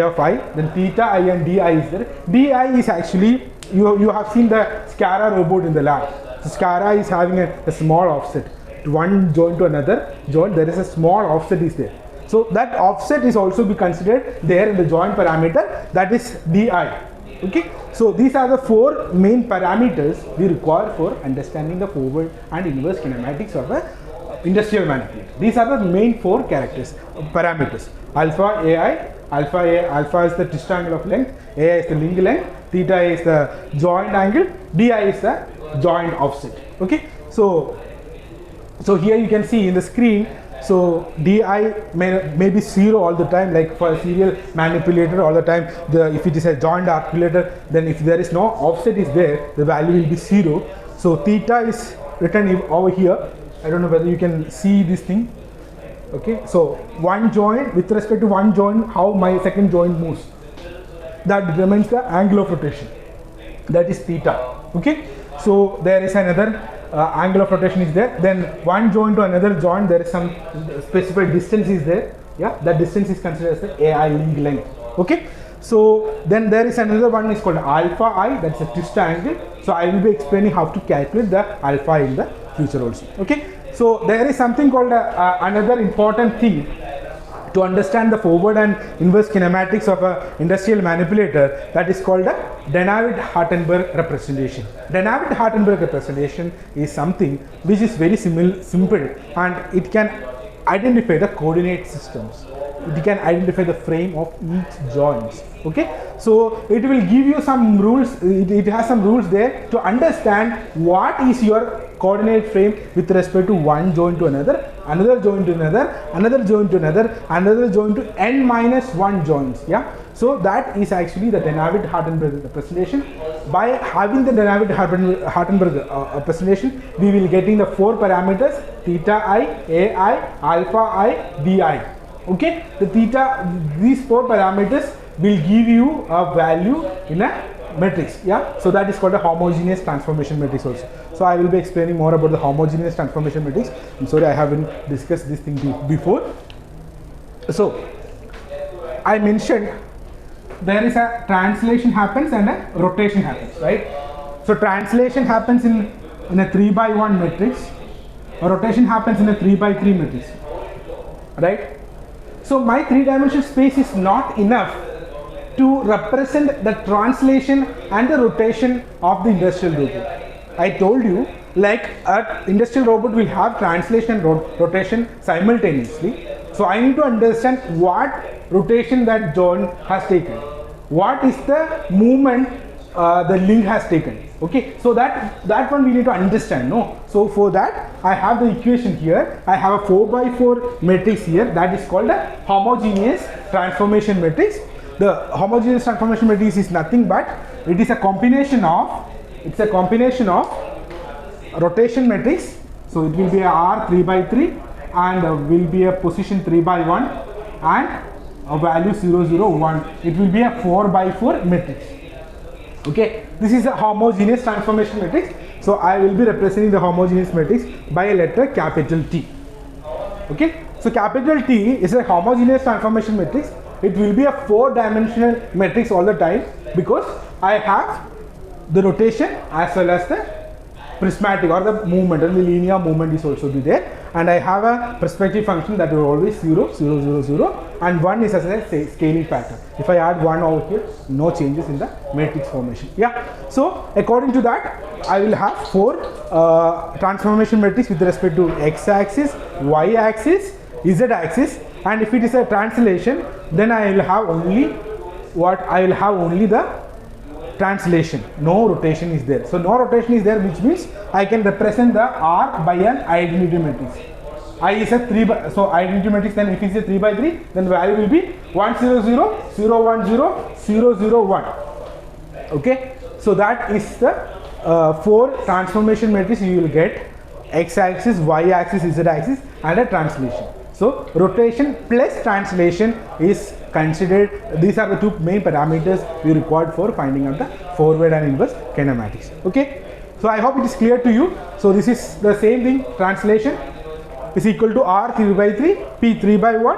of I. Then theta I and di is there. Di is actually, you have seen the SCARA robot in the lab. So SCARA is having a small offset. To one joint to another joint, there is a small offset is there. So that offset is also be considered there in the joint parameter, that is di. Okay. So these are the four main parameters we require for understanding the forward and inverse kinematics of a industrial manipulator. These are the main four parameters. Alpha Ai, alpha is the twist angle of length, Ai is the link length, theta is the joint angle, di is the joint offset. Okay. So here you can see in the screen. So di may be 0 all the time, like for a serial manipulator all the time. If it is a joint articulator, then if there is no offset is there, the value will be 0. So theta is written over here. I don't know whether you can see this thing. Okay. So one joint, with respect to one joint, how my second joint moves, that determines the angle of rotation. That is theta. Okay. So there is another angle of rotation is there. Then one joint to another joint, there is some specified distance is there. Yeah, that distance is considered as the Ai link length. Okay. So then there is another one is called alpha I, that's a twist angle. So I will be explaining how to calculate the alpha in the future also. Okay. So there is something called another important thing to understand the forward and inverse kinematics of an industrial manipulator, that is called a Danavid-Hartenberg representation. Danavid-Hartenberg representation is something which is very simple, and it can identify the coordinate systems. It can identify the frame of each joints. Okay, so it will give you some rules. It has some rules there to understand what is your coordinate frame with respect to one joint to another, another joint to another, another joint to another, another joint to n minus 1 joints. Yeah, so that is actually the Dynavit-Hardenberg representation. By having the Dynavit-Hardenberg representation, we will getting the 4 parameters: theta I, ai, alpha I, di. Okay, the these 4 parameters will give you a value in a matrix. Yeah, so that is called a homogeneous transformation matrix also. So I will be explaining more about the homogeneous transformation matrix. I'm sorry, I haven't discussed this thing before. So I mentioned there is a translation happens and a rotation happens, right? So translation happens in a 3x1 matrix, a rotation happens in a 3x3 matrix, right? So my 3-dimensional space is not enough to represent the translation and the rotation of the industrial robot. I told you, like an industrial robot will have translation and rotation simultaneously. So I need to understand what rotation that joint has taken, what is the movement the link has taken. Okay, so that one we need to understand. No, so for that I have the equation here. I have a 4x4 matrix here, that is called a homogeneous transformation matrix. The homogeneous transformation matrix is nothing but it is a combination of rotation matrix. So it will be a R 3x3 and will be a position 3x1 and a value 0, 0, 1. It will be a 4x4 matrix. Okay, this is a homogeneous transformation matrix. So I will be representing the homogeneous matrix by a letter capital T. Okay, so capital T is a homogeneous transformation matrix. It will be a 4-dimensional matrix all the time because I have the rotation as well as the prismatic or the movement, and the linear movement is also be there, and I have a perspective function that will always 0, 0, 0, 0, and 1 is as a scaling factor. If I add 1 over here, no changes in the matrix formation. Yeah, so according to that I will have 4 transformation matrix with respect to x-axis, y-axis, z-axis, and if it is a translation, then I will have only the translation. No rotation is there. So no rotation is there, which means I can represent the R by an identity matrix. I is a 3 by, so identity matrix, then if it is a 3x3, then value will be 1, 0, 0, 0, 1, 0, 0, 0, 1. Okay, so that is the 4 transformation matrix you will get: x-axis, y-axis, z-axis, and a translation. So rotation plus translation is considered. These are the 2 main parameters we required for finding out the forward and inverse kinematics. Okay, so I hope it is clear to you. So this is the same thing. Translation is equal to R 3x3, P 3x1,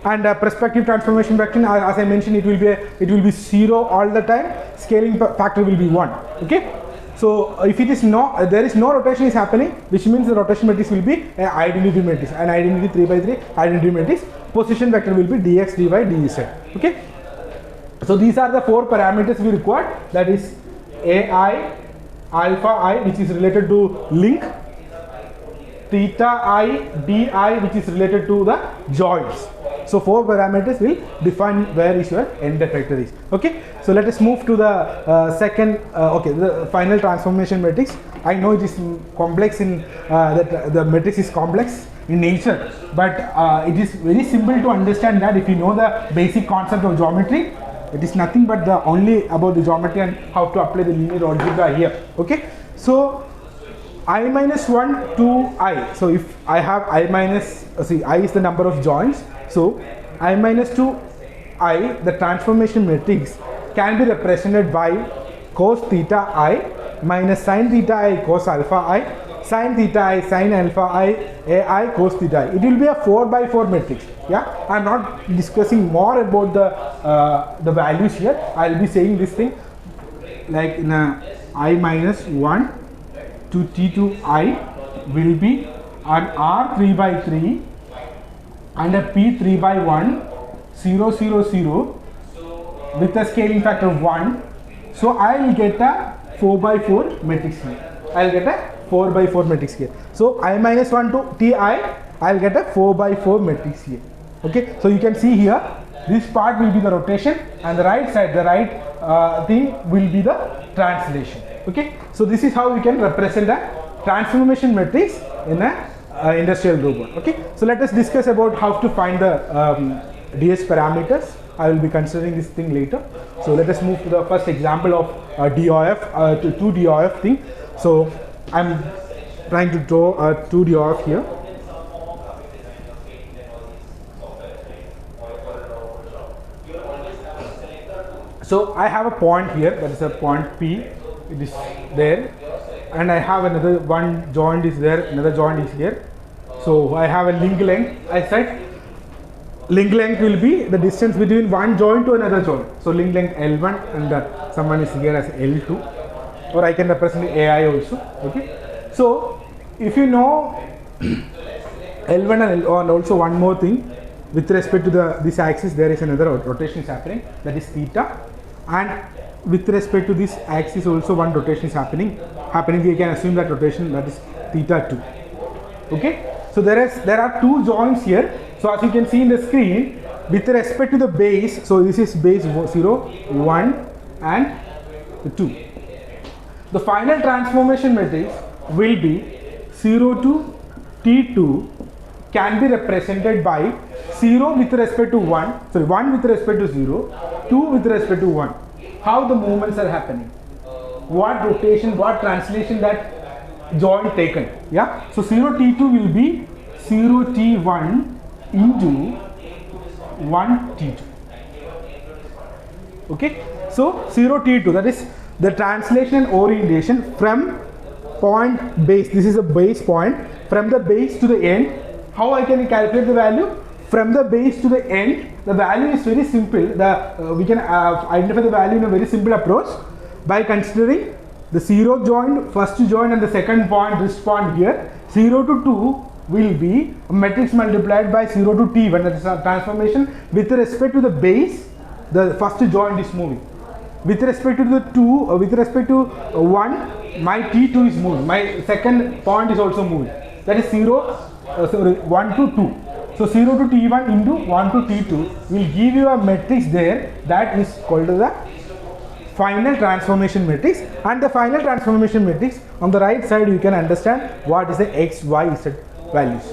and perspective transformation vector, as I mentioned, it will be 0 all the time. Scaling factor will be 1. Okay. So if it is there is no rotation is happening, which means the rotation matrix will be an identity matrix, an identity 3x3 identity matrix. Position vector will be dx, dy, dz. Okay. So these are the 4 parameters we required. That is ai, alpha I, which is related to link, theta I, di, which is related to the joints. So 4 parameters will define where is your end effector is. Okay, so let us move to the second, the final transformation matrix. I know it is complex in that the matrix is complex in nature, but it is very simple to understand that if you know the basic concept of geometry. It is nothing but only about the geometry and how to apply the linear algebra here. Okay, so I minus 1 to I. So if I have I minus, I is the number of joints. So I minus 2 I, the transformation matrix, can be represented by cos theta I minus sin theta I cos alpha I, sin theta I sin alpha I, ai cos theta I. It will be a 4x4 matrix. Yeah, I am not discussing more about the values here. I will be saying this thing like in a I minus 1 to T2 I will be an R 3x3 and a P 3x1 0, 0, 0 with a scaling factor of 1. So I will get a 4x4 matrix here. I will get a 4x4 matrix here. So I minus 1 to Ti, I will get a 4x4 matrix here. Okay, so you can see here this part will be the rotation and the right side, the right thing will be the translation. Okay, so this is how we can represent a transformation matrix in a industrial robot. Okay, so let us discuss about how to find the DS parameters. I will be considering this thing later. So let us move to the first example of DOF to 2DOF thing. So I'm trying to draw a 2DOF here. So I have a point here, that is a point P, it is there, and I have another one joint is there, another joint is here. So I have a link length. I said link length will be the distance between one joint to another joint. So link length L1 and someone is here as L2, or I can represent AI also. Okay. So if you know L1 and L1, and also one more thing, with respect to this axis there is another rotation is happening, that is theta, and with respect to this axis also one rotation is happening. We can assume that rotation, that is theta 2. Okay, so there are two joints here. So as you can see in the screen, with respect to the base, so this is base 0, 1 and 2. The final transformation matrix will be 0 to T2 can be represented by 0 with respect to 1, sorry, 1 with respect to 0, 2 with respect to 1. How the movements are happening, what rotation, what translation that joint taken. Yeah, so 0 T2 will be 0 T1 into 1 T2. Okay, so 0 T2, that is the translation and orientation from point base. This is a base point, from the base to the end. How I can calculate the value? From the base to the end, the value is very simple. We can identify the value in a very simple approach by considering the 0 joint, first joint, and the second point, this point here. 0 to 2 will be a matrix multiplied by 0 to T1, that is a transformation with respect to the base. The first joint is moving. With respect to the 2, with respect to 1, my T2 is moving. My second point is also moving. That is 1 to 2. So 0 to T1 into 1 to T2 will give you a matrix there that is called the final transformation matrix. And the final transformation matrix, on the right side you can understand what is the X, Y, Z values.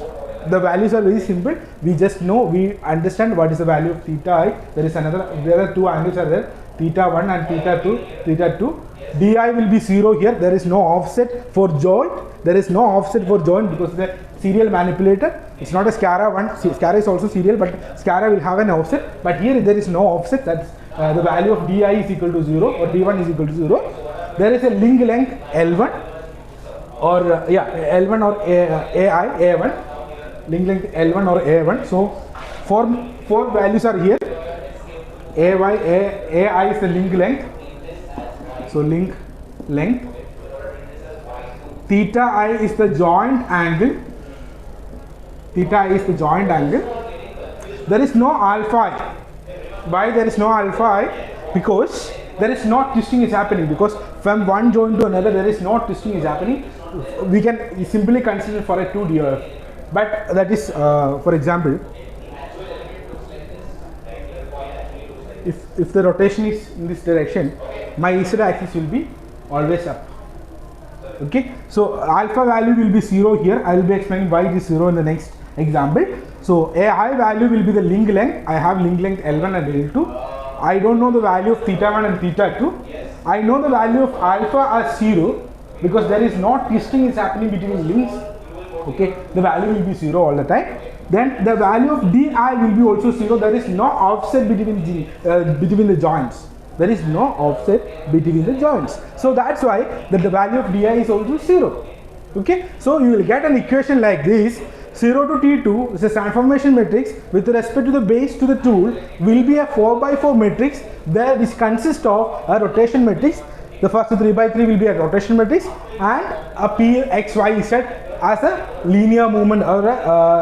The values are very simple. We just know, we understand what is the value of theta I. There are two angles are there, theta 1 and theta 2. Di will be 0 here. There is no offset for joint. There is no offset for joint because the serial manipulator. It's not a SCARA one. SCARA is also serial, but SCARA will have an offset. But here there is no offset. That's the value of Di is equal to 0 or D1 is equal to 0. There is a link length L1 or L1 or A1. Link length L1 or A1. So four values are here. AI is the link length. So link length. Theta I is the joint angle. Theta I is the joint angle. There is no alpha I. Why there is no alpha I? Because there is no twisting is happening. Because from one joint to another there is no twisting is happening. We can simply consider for a 2DOF. But that is, for example, if the rotation is in this direction, my Z axis will be always up. Okay, so alpha value will be 0 here. I will be explaining why it is 0 in the next example. So a high value will be the link length. I have link length L1 and L2. I don't know the value of theta 1 and theta 2. I know the value of alpha as 0 because there is no twisting is happening between links. Okay, the value will be 0 all the time. Then the value of Di will be also 0. There is no offset between the joints. There is no offset between the joints. So that's why the value of Di is also 0. Okay, so you will get an equation like this. 0 to T2 is a transformation matrix with respect to the base to the tool will be a 4x4 matrix where this consists of a rotation matrix. The first 3x3 will be a rotation matrix and a P, X, Y, Z as a linear movement or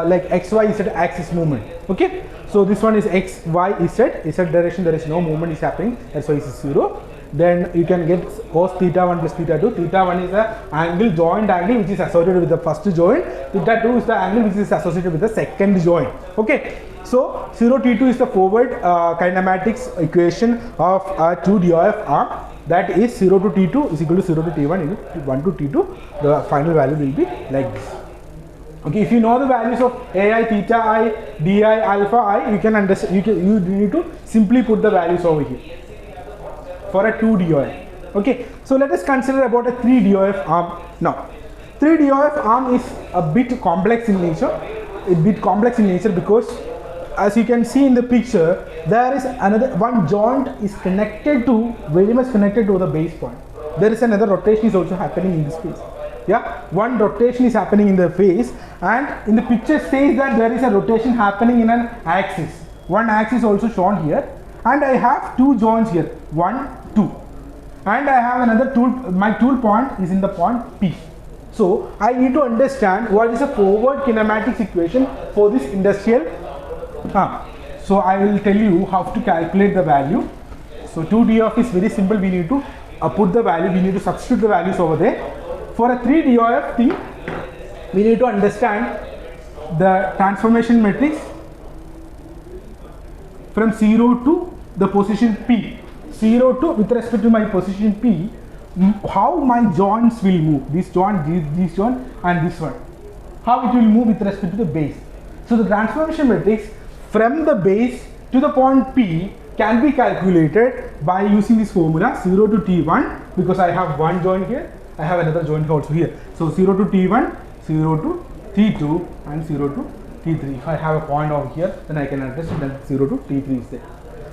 like X, Y, Z axis movement. Okay, so this one is X, Y, Z. Z direction there is no movement is happening. That's why it is 0. Then you can get cos theta 1 plus theta 2. Theta 1 is the angle, joint angle which is associated with the first joint. Theta 2 is the angle which is associated with the second joint. Okay, so 0 T2 is the forward kinematics equation of a 2DOF arm. that is 0 to T2 is equal to 0 to T1 into 1 to T2. The final value will be like this. Okay, if you know the values of ai, theta I, di, alpha I, you can understand. You need to simply put the values over here for a 2 DOF. Okay, so let us consider about a 3 DOF arm now. 3 DOF arm is a bit complex in nature, because as you can see in the picture, there is another one joint is connected to, very much connected to the base point. There is another rotation is also happening in this phase. Yeah, one rotation is happening in the phase, and in the picture says that there is a rotation happening in an axis. One axis also shown here, and I have two joints here, 1, 2, and I have another tool. My tool point is in the point P. So I need to understand what is a forward kinematics equation for this industrial. So I will tell you how to calculate the value. So 2DOF is very simple. We need to put the value. We need to substitute the values over there. For a 3DOF thing, we need to understand the transformation matrix from 0 to the position P. 0 to, with respect to my position P, how my joints will move. This joint, this joint, and this one. How it will move with respect to the base. So the transformation matrix from the base to the point P can be calculated by using this formula 0 to T1, because I have one joint here, I have another joint also here. So 0 to T1, 0 to T2, and 0 to T3. If I have a point over here, then I can address it, that 0 to T3 is there.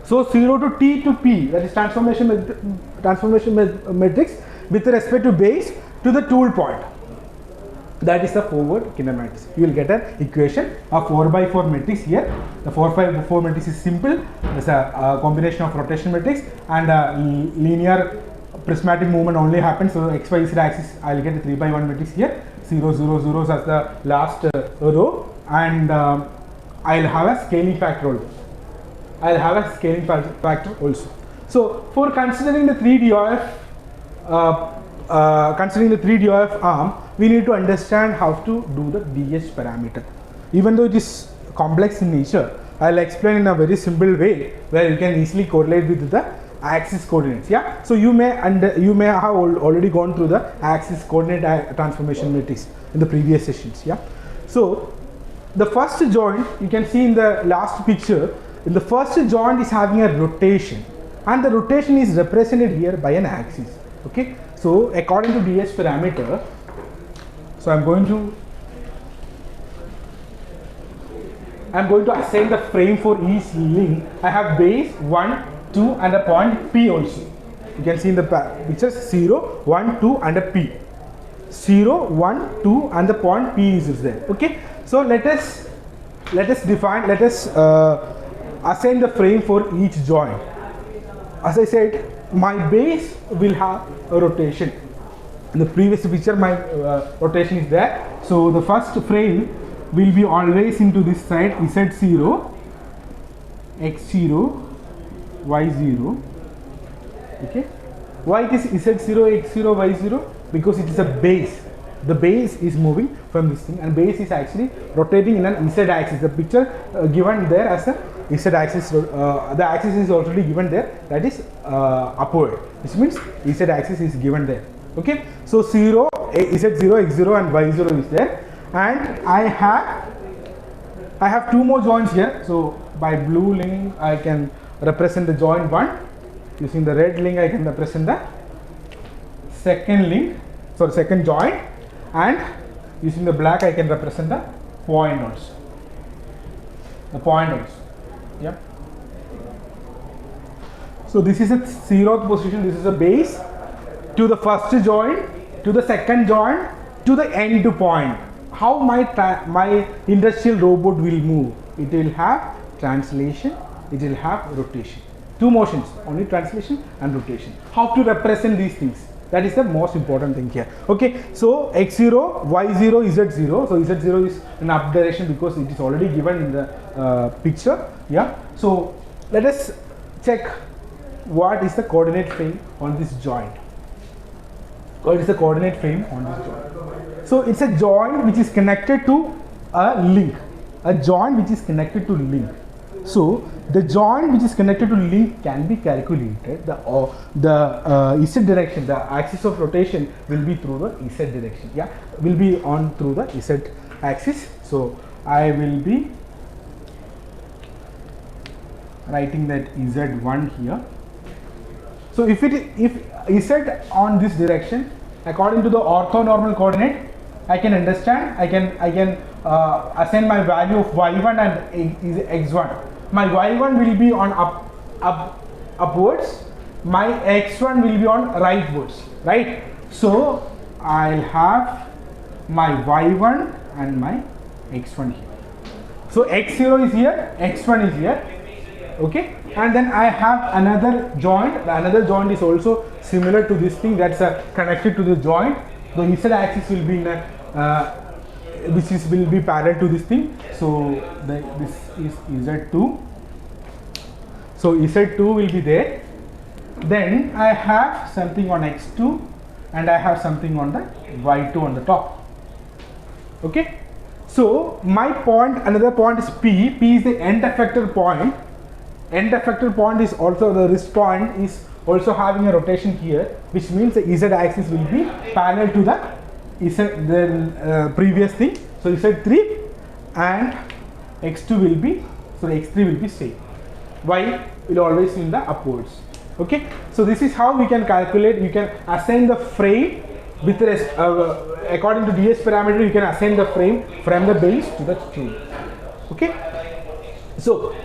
So 0 to T to P, that is transformation matrix with respect to base to the tool point. That is the forward kinematics. You will get an equation of 4x4 matrix here. The 4x4 matrix is simple. It's a combination of rotation matrix and linear prismatic movement only happens. So x, y, z axis, I will get a 3x1 matrix here. 0, 0, 0 as the last row, and I will have a scaling factor also. So for considering the 3DOF, arm, we need to understand how to do the DH parameter. Even though it is complex in nature, I will explain in a very simple way where you can easily correlate with the axis coordinates. Yeah, so you may have already gone through the axis coordinate transformation matrix in the previous sessions. Yeah, so the first joint, you can see in the last picture, in the first joint is having a rotation, and the rotation is represented here by an axis. Okay, so according to DH parameter, so I'm going to assign the frame for each link. I have base 1, 2 and a point P also. You can see in the picture 0, 1, 2 and a P. 0, 1, 2 and the point P is there. Okay, so let us assign the frame for each joint. As I said, my base will have a rotation. In the previous picture, my rotation is there. So the first frame will be always into this side, Z0, X0, Y0. Okay, why it is Z0, X0, Y0? Because it is a base. The base is moving from this thing, and base is actually rotating in an Z axis. The picture given there as a Z axis, the axis is already given there, that is upward, which means Z axis is given there. Okay, so Z0, X0 and Y0 is there, and I have two more joints here. So by blue link I can represent the joint 1, using the red link I can represent the second joint, and using the black I can represent the point also. Yep. So this is a 0th position, this is a base to the first joint, to the second joint, to the end point. How my industrial robot will move? It will have translation, it will have rotation. Two motions, only translation and rotation. How to represent these things? That is the most important thing here. Okay, so X0, Y0, Z0. So Z0 is an up direction because it is already given in the picture. Yeah. So let us check what is the coordinate frame on this joint. What is the coordinate frame on this joint? So it's a joint which is connected to a link. A joint which is connected to link. So the joint which is connected to link can be calculated. The Z direction, the axis of rotation will be through the Z direction. Yeah, will be on through the Z axis. So I will be writing that Z1 here. So if Z on this direction, according to the orthonormal coordinate, I can understand. I can assign my value of y1 and x1. My y1 will be on upwards. My x1 will be on rightwards. Right. So I'll have my y1 and my x1 here. So x0 is here, x1 is here. Okay, and then I have another joint. Another joint is also similar to this thing, that's connected to the joint. The Z axis will be in a will be parallel to this thing. So this is Z2. So Z2 will be there. Then I have something on x2 and I have something on the y2 on the top. Okay. So my point, another point is P. P is the end effector point. End effector point is also the wrist point is also having a rotation here, which means the Z axis will be parallel to the previous thing. So Z3 and x2 will be, so x3 will be same. Y will always be in the upwards. Okay. So this is how we can calculate. We can assign the frame with according to DS parameter. You can assign the frame from the base to the tube. Okay. So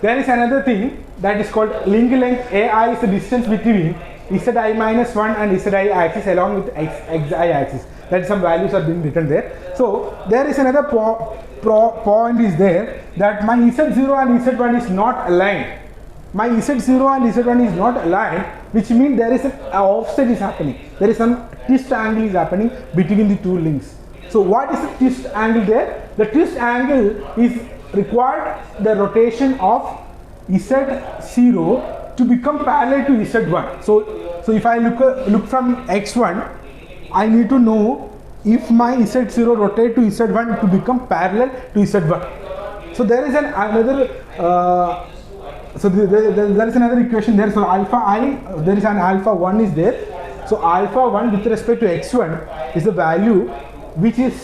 there is another thing that is called link length. AI is the distance between Zi minus 1 and Zi axis along with Xi axis. That some values are being written there. So there is another point is there that my Z0 and Z1 is not aligned. My Z0 and Z1 is not aligned, which means there is an offset is happening. There is some twist angle is happening between the two links. So what is the twist angle there? The twist angle is required the rotation of Z0 to become parallel to Z1. So if I look from x1, I need to know if my Z0 rotate to Z1 to become parallel to Z1. So there is another there is another equation there. So alpha I, there is an alpha 1 is there. So alpha 1 with respect to x1 is the value which is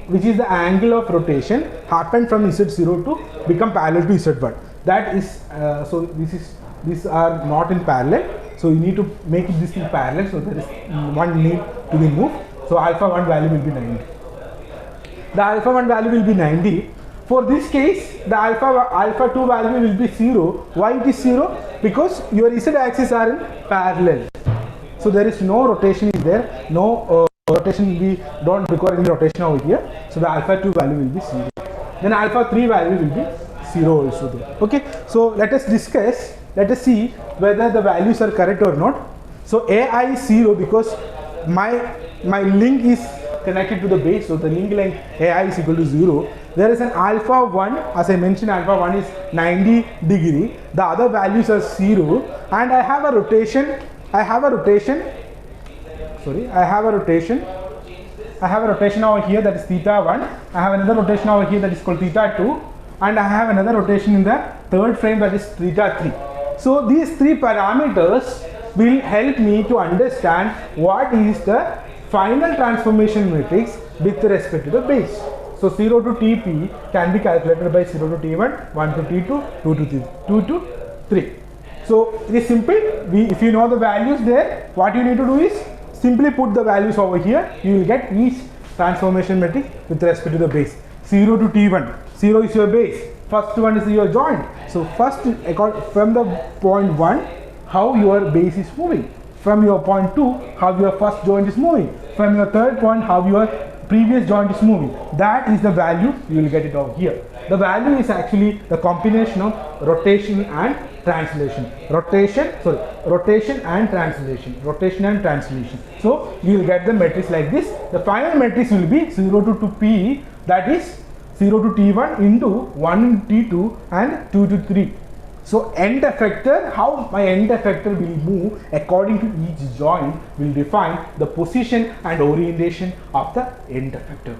the angle of rotation happened from Z0 to become parallel to Z1. That is so these are not in parallel. So you need to make this in parallel. So there is one need to be moved. So alpha 1 value will be 90. The alpha 1 value will be 90. For this case, the alpha 2 value will be 0. Why it is 0? Because your Z axis are in parallel. So there is no rotation is there. No rotation, we don't require any rotation over here. So the alpha 2 value will be 0. Then alpha 3 value will be 0 also there. Okay. So let us discuss. Let us see whether the values are correct or not. So AI is 0 because my link is connected to the base. So the link length AI is equal to 0. There is an alpha 1, as I mentioned, alpha 1 is 90 degree. The other values are 0, and I have a rotation. I have a rotation over here, that is theta 1. I have another rotation over here that is called theta 2, and I have another rotation in the third frame that is theta 3. So these three parameters will help me to understand what is the final transformation matrix with respect to the base. So 0 to Tp can be calculated by 0 to T1, 1 to T2, 2 to 3. So it is simple. If you know the values there, what you need to do is simply put the values over here. You will get each transformation matrix with respect to the base. 0 to T1, 0 is your base. First one is your joint. So first from the point 1, how your base is moving. From your point 2, how your first joint is moving. From your third point, how your previous joint is moving. That is the value, you will get it over here. The value is actually the combination of rotation and translation. Rotation and translation. So you will get the matrix like this. The final matrix will be 0 to 2p, that is 0 to T1 into 1 to T2 and 2 to 3. So end effector, how my end effector will move according to each joint will define the position and orientation of the end effector.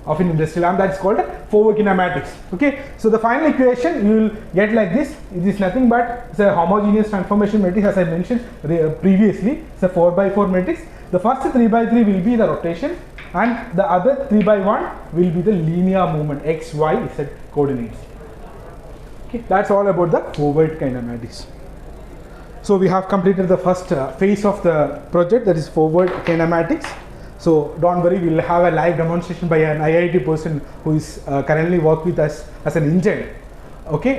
of an industrial arm, that's called forward kinematics. Okay, so the final equation you will get like this. It is nothing but it's a homogeneous transformation matrix, as I mentioned previously. It's a 4x4 matrix. The first 3x3 will be the rotation, and the other 3x1 will be the linear movement, x, y, z coordinates. Okay, that's all about the forward kinematics. So we have completed the first phase of the project, that is forward kinematics. So don't worry, we'll have a live demonstration by an IIT person who is currently work with us as an intern. Okay,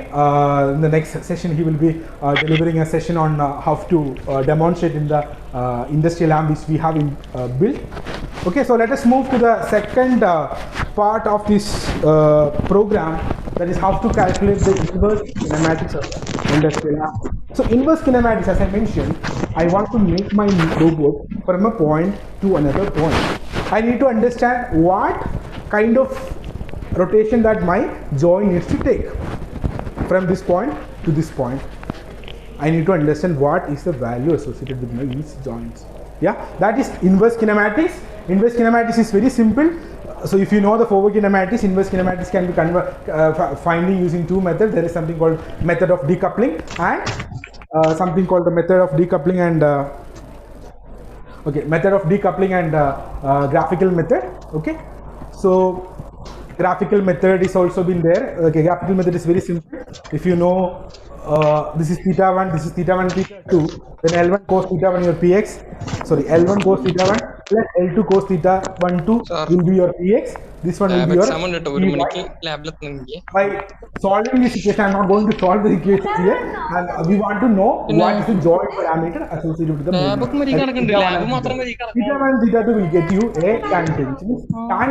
in the next session he will be delivering a session on how to demonstrate in the industrial arm which we have built. Okay, so let us move to the second part of this program, that is how to calculate the inverse kinematics of the industrial arm. So inverse kinematics, as I mentioned, I want to make my robot from a point to another point. I need to understand what kind of rotation that my joint needs to take from this point to this point. I need to understand what is the value associated with my each joints. Yeah, that is inverse kinematics. Inverse kinematics is very simple. So if you know the forward kinematics, inverse kinematics can be finding using two methods. There is something called method of decoupling and something called the method of decoupling and method of decoupling and graphical method. Okay, so graphical method is also been there. Okay, graphical method is very simple. If you know this is theta 1, this is theta 1, theta 2, then L1 cos theta 1 your px, sorry, L1 cos theta 1 plus L2 cos theta 1 2 will be your px. This one will be your py. By solving this equation, I am not going to solve the equation here, and we want to know what is the joint parameter associated with the movement. Theta 1 and theta 2 will get you a tan theta, which means tan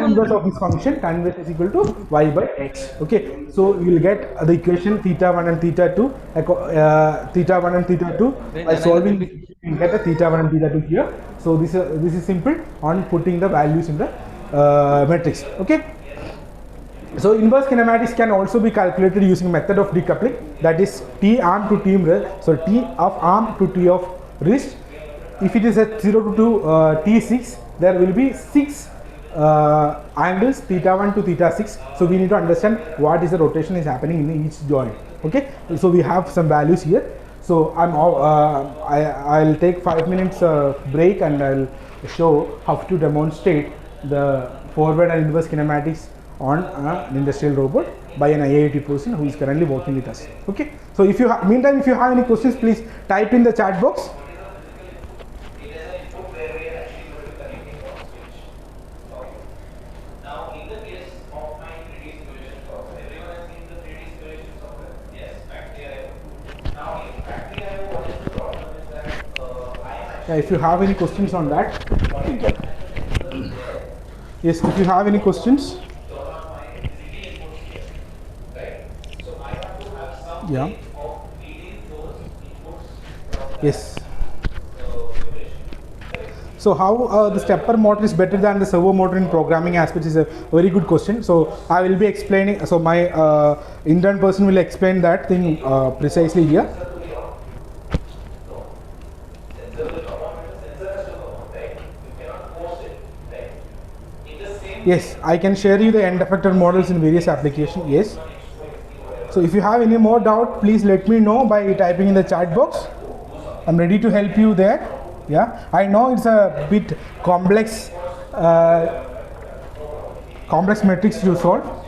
inverse of this function, tan inverse is equal to y by x. Okay, so you will get the equation theta 1 and theta 2, theta 1 and theta 2 by solving this, you get a theta 1 and theta 2 here. So this is simple on putting the values in the matrix. Okay, so inverse kinematics can also be calculated using method of decoupling, that is T arm to T wrist. So T of arm to T of wrist. If it is at 0 to T6, there will be 6 angles, theta 1 to theta 6. So we need to understand what is the rotation is happening in each joint. Okay, so we have some values here. So I'll take 5 minutes break, and I'll show how to demonstrate the forward and inverse kinematics on an industrial robot by an IIT person who is currently working with us. Okay, so if you meantime, if you have any questions, please type in the chat box. If you have any questions on that, yes, if you have any questions, yeah, yes. So how the stepper motor is better than the servo motor in programming aspects is a very good question. So I will be explaining, so my intern person will explain that thing precisely here. Yes, I can share you the end effector models in various applications. Yes. So if you have any more doubt, please let me know by typing in the chat box. I'm ready to help you there. Yeah, I know it's a bit complex matrix to solve.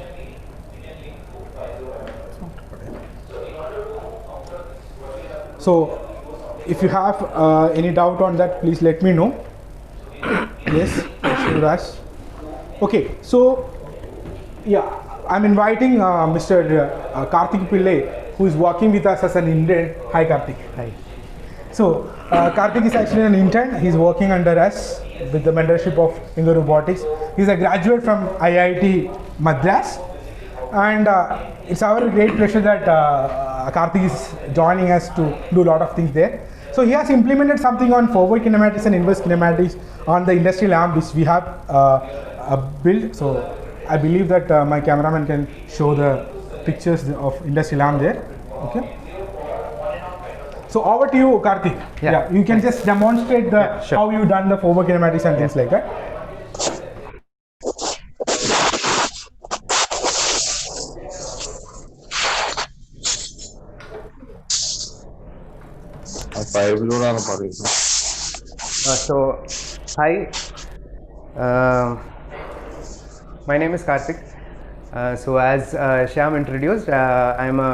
So if you have any doubt on that, please let me know. Yes, Shivraj. Okay, so yeah, I'm inviting Mr. Karthik Pillai, who is working with us as an intern. Hi Karthik. Hi. So Karthik is actually an intern. He's working under us with the mentorship of Ingo Robotics. He's a graduate from IIT Madras, and it's our great pleasure that Karthik is joining us to do a lot of things there. So he has implemented something on forward kinematics and inverse kinematics on the industrial arm, which we have built. So I believe that my cameraman can show the pictures of industrial arm there. Okay. So over to you, Karthik. Yeah, you can just demonstrate the how you done the forward kinematics and things like that. ഫൈവിലൂടെയാണ് പറയുന്നത്. So, hi, my name is Karthik. So, as Shyam introduced, I am a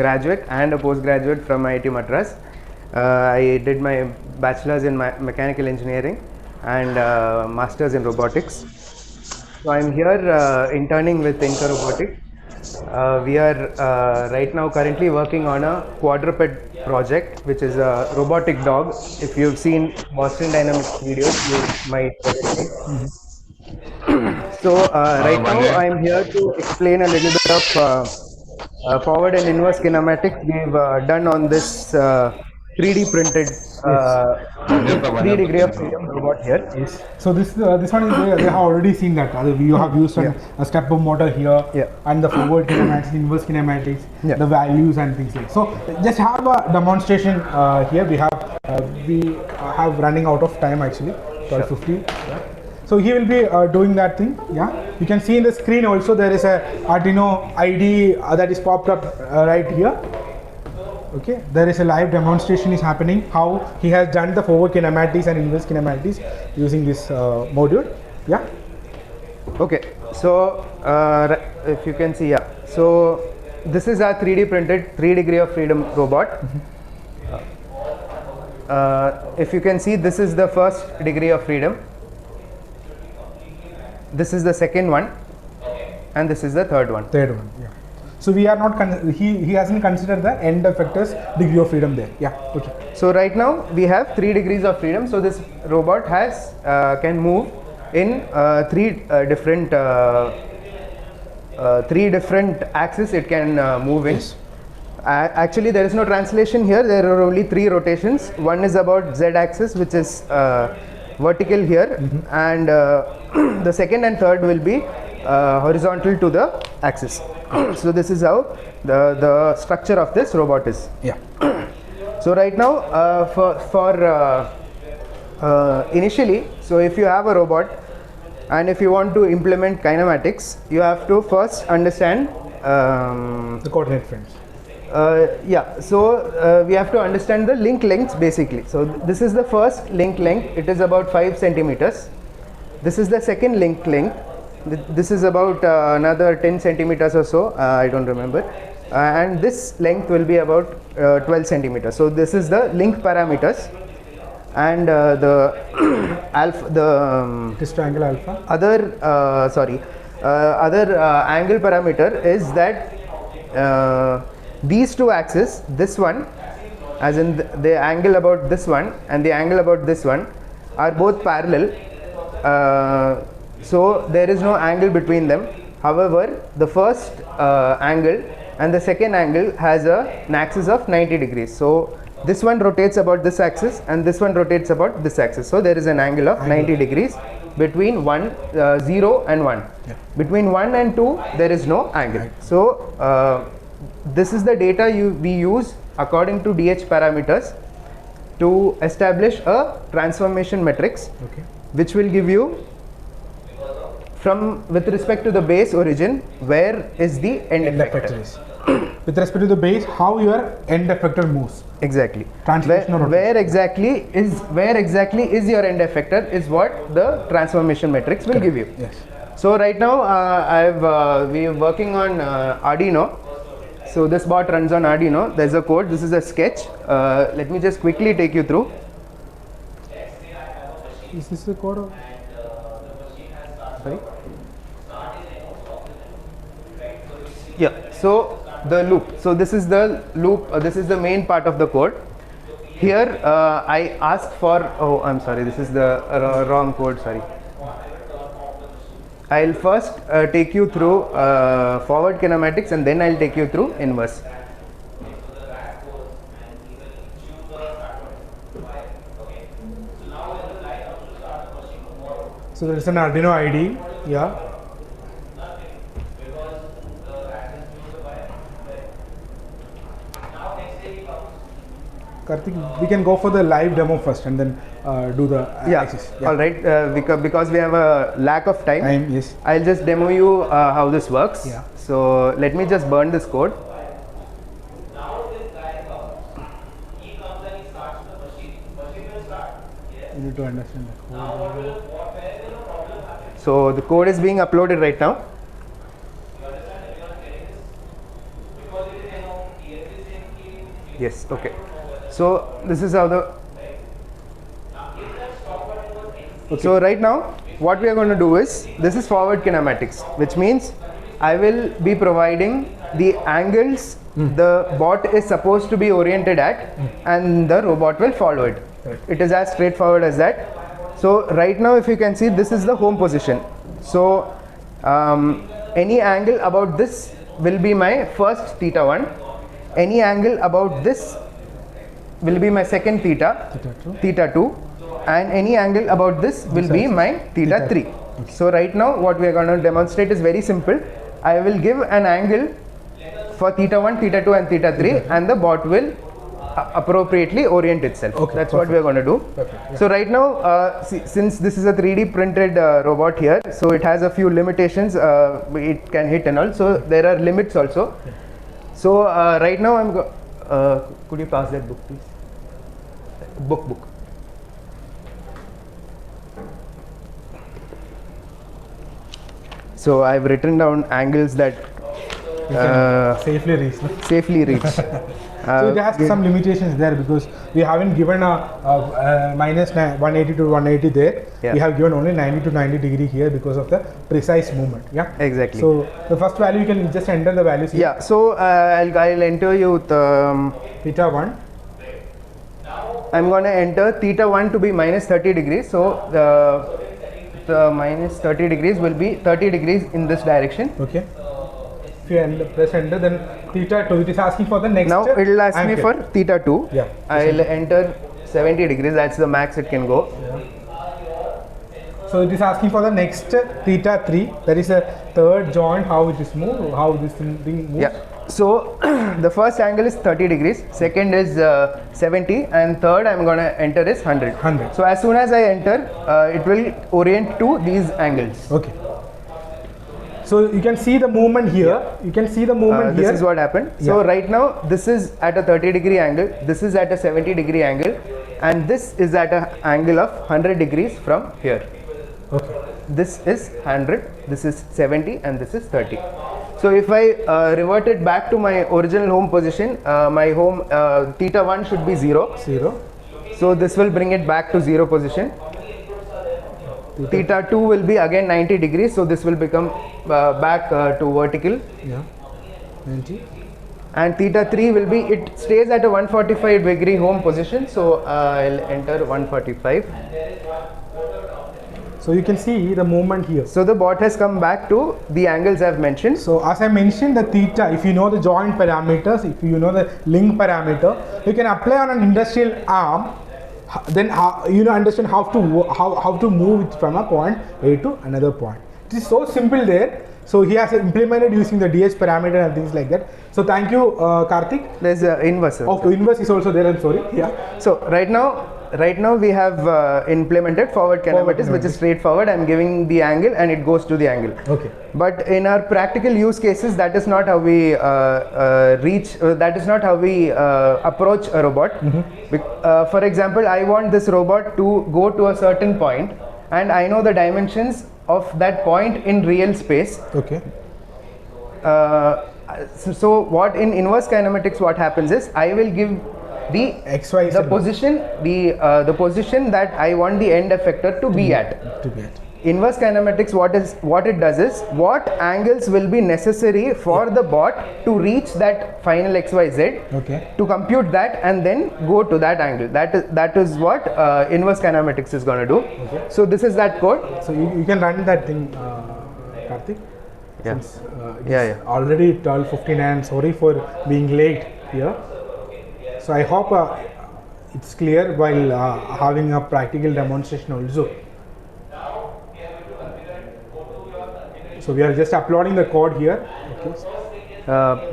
graduate and a postgraduate from IIT Madras. I did my bachelor's in mechanical engineering and master's in robotics. So, I am here interning with Inca Robotics. We are right now currently working on a quadruped project, which is a robotic dog. If you've seen Boston Dynamics videos, you might recognize. So right now I am here to explain a little bit of forward and inverse kinematics we've done on this 3D printed 3 degree of freedom robot here. Yes. So this one is they have already seen that. You have used a step-up motor here, Yeah. and the forward kinematics, inverse kinematics, Yeah. the values and things like. So just have a demonstration here. We have running out of time actually. 12:50. Yeah. So he will be doing that thing. Yeah. You can see in the screen also there is a Arduino ID that is popped up right here. Okay, there is a live demonstration is happening how he has done the forward kinematics and inverse kinematics using this module. Yeah. Okay, so if you can see, yeah. So this is our 3D printed 3 degree of freedom robot. If you can see, this is the first degree of freedom. This is the second one, and this is the third one. Third one. Yeah. So we are not he hasn't considered the end effector's degree of freedom there. Yeah. Okay. So right now we have 3 degrees of freedom. So this robot has can move in three different axes. It can move in. Yes. Actually, there is no translation here. There are only 3 rotations. One is about Z axis, which is vertical here, and the second and third will be horizontal to the axis. So this is how the structure of this robot is. Yeah. So right now, initially, so if you have a robot and if you want to implement kinematics, you have to first understand The coordinate frames. yeah, so we have to understand the link lengths basically. So this is the first link length. It is about 5 centimeters. This is the second link length. This is about another 10 centimeters or so. I don't remember. And this length will be about 12 centimeters. So this is the link parameters, and the alpha, the This triangle alpha. other angle parameter is that these two axes, this one, as in the angle about this one and the angle about this one, are both parallel. So there is no angle between them. However, the first angle and the second angle has an axis of 90 degrees. So this one rotates about this axis and this one rotates about this axis. So there is an angle of 90 degrees between 0 and 1. Yeah. Between 1 and 2 there is no angle. So this is the data we use according to DH parameters to establish a transformation matrix, Okay. which will give you, from with respect to the base origin, where is the end End effector. effector is. With respect to the base, how your end effector moves. Exactly. Translation or rotation. Where exactly is your end effector is what the transformation matrix will give you. Yes. So right now we are working on Arduino. So this bot runs on Arduino. There's a code. This is a sketch. Let me just quickly take you through. Is this the code? Or? Sorry. Yeah. So the loop. So this is the loop. This is the main part of the code. Here I ask for. Oh, I'm sorry. This is the wrong code. Sorry. I'll first take you through forward kinematics, and then I'll take you through inverse. So there is an Arduino ID. Yeah. Karthik, we can go for the live demo first and then do the axis. All right. Because we have a lack of time, Yes. I'll just demo you how this works. Yeah. So let me just burn this code. to understand the code. So the code is being uploaded right now. Yes, okay. So this is how the So right now what we are going to do is, this is forward kinematics, which means I will be providing the angles the bot is supposed to be oriented at, and the robot will follow it. Right. It is as straightforward as that. So right now if you can see, this is the home position. So any angle about this will be my first theta 1. Any angle about this will be my second theta, theta 2, and any angle about this will be my theta 3. So right now what we are going to demonstrate is very simple. I will give an angle for theta 1, theta 2 and theta 3, and the bot will appropriately orient itself. Okay, That's what we are going to do. Perfect, yeah. So right now, since this is a 3D printed robot here, so it has a few limitations. It can hit and all. So there are limits also. So right now could you pass that book please? Book. So I've written down angles that You can safely reach. No? safely reach. So it has some limitations there, because we haven't given a minus 180 to 180 there. Yeah. We have given only 90 to 90 degree here because of the precise movement. Yeah. Exactly. So the first value you can just enter the values here. Yeah. So I'll enter you the Theta 1. I'm going to enter theta 1 to be minus 30 degrees. So the minus 30 degrees will be 30 degrees in this direction. Okay. If you press enter, then theta 2, it is asking for the next. Now it will ask me angle. for theta 2. Yeah. I'll enter 70 degrees. That's the max it can go. So it is asking for the next theta 3. That is a third joint, how it is moved, how this thing moves. Yeah. So the first angle is 30 degrees, second is 70, and third I'm going to enter is 100. 100. So as soon as I enter, it will orient to these angles. Okay. So you can see the movement here. You can see the movement here. This is what happened. So Yeah. right now this is at a 30 degree angle, this is at a 70 degree angle, and this is at an angle of 100 degrees from here. Okay. This is 100, this is 70, and this is 30. So if I revert it back to my original home position, my home theta 1 should be 0. 0. So this will bring it back to 0 position. Theta 2 will be again 90 degrees, so this will become back to vertical. Yeah. 90. And theta 3 will be, it stays at a 145 degree home position, so I'll enter 145. So you can see the movement here. So the bot has come back to the angles I've mentioned. So as I mentioned, the theta, if you know the joint parameters, if you know the link parameter, you can apply on an industrial arm. Then you understand how to move it from a point A to another point. It is so simple there. So he has implemented using the DS parameter and things like that. So thank you, Karthik. There's an inverse. Oh, inverse is also there. I'm sorry. Yeah. So right now we have implemented forward kinematics, which is straightforward. I'm giving the angle and it goes to the angle. Okay. But in our practical use cases, that is not how we that is not how we approach a robot. For example, I want this robot to go to a certain point, and I know the dimensions of that point in real space. Okay. So what in inverse kinematics, what happens is, I will give the XY position that I want the end effector to be at. To be at. Inverse kinematics, what it does is, what angles will be necessary for the bot to reach that final XYZ, Okay. to compute that and then go to that angle. That is what inverse kinematics is going to do. Okay. So this is that code. So you can run that thing, Karthik. Yeah. Since, Yeah. already 12:59, and sorry for being late here. So I hope it's clear while having a practical demonstration also. So we are just uploading the code here. Okay.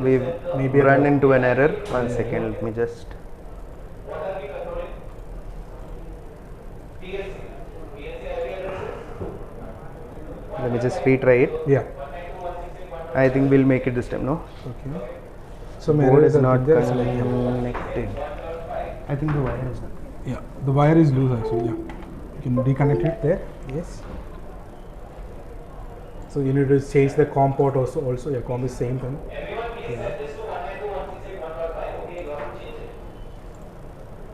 We've Maybe run into an error. 1 second, let me just. Let me just retry it. Yeah. I think we'll make it this time, no? Okay. So Board is errors are not there, so like, connected. I think the wire is not. yeah, the wire is loose actually. Yeah. You can reconnect it there. Yes. So you need to change the COM port also your COM is same thing. Yeah.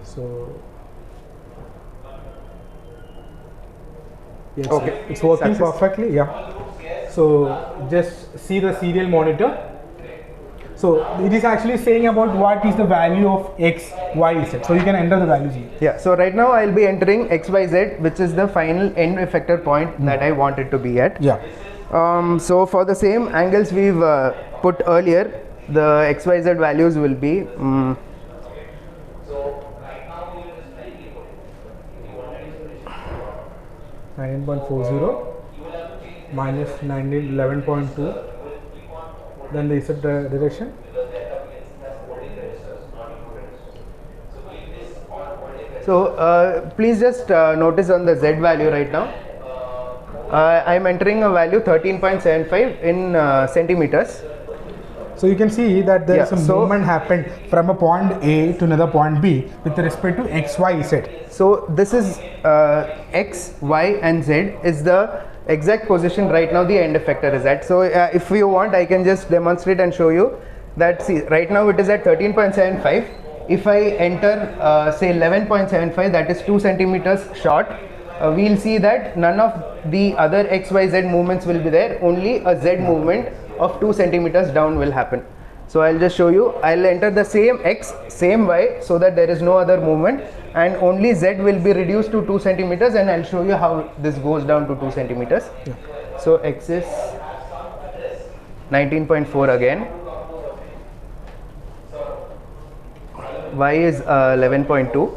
So yes, Okay. it's working Success. perfectly. Yeah. So just see the serial monitor. So it is actually saying about what is the value of X, Y, Z. So you can enter the values here. Yeah, so right now I'll be entering XYZ, which is the final end effector point that I want it to be at. Yeah. So for the same angles we've put earlier, the XYZ values will be 19.40 minus 11.2. Then the Z direction. So please just notice on the Z value right now. I'm entering a value 13.75 in centimeters. So you can see that there is Yeah, a so- movement happened from a point A to another point B with respect to X, Y, Z. So this is X, Y and Z is the exact position right now the end effector is at. So if you want, I can just demonstrate and show you that. See, right now it is at 13.75. If I enter say 11.75, that is 2 centimeters short, we'll see that none of the other X, Y, Z movements will be there. Only a Z movement of 2 centimeters down will happen. So I'll just show you. I'll enter the same X, same Y, so that there is no other movement, and only Z will be reduced to 2 centimeters, and I'll show you how this goes down to 2 centimeters. Yeah. So X is 19.4 again. Y is 11.2.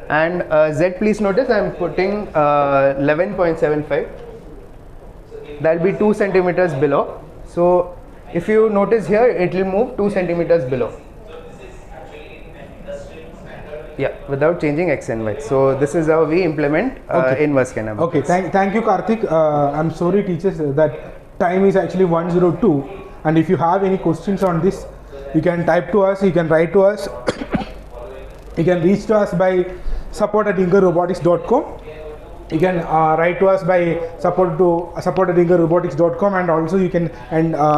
And Z, please notice I'm putting 11.75. That'll be 2 centimeters below. So if you notice here, it will move 2 centimeters below. Yeah, without changing X and Y. So this is how we implement Okay. inverse kinematics. Okay, thank you, Karthik. I'm sorry, teachers, that time is actually 1:02. And if you have any questions on this, you can type to us, you can write to us, you can reach to us by support@ingerrobotics.com. You can write to us by support@ingerrobotics.com, and also you can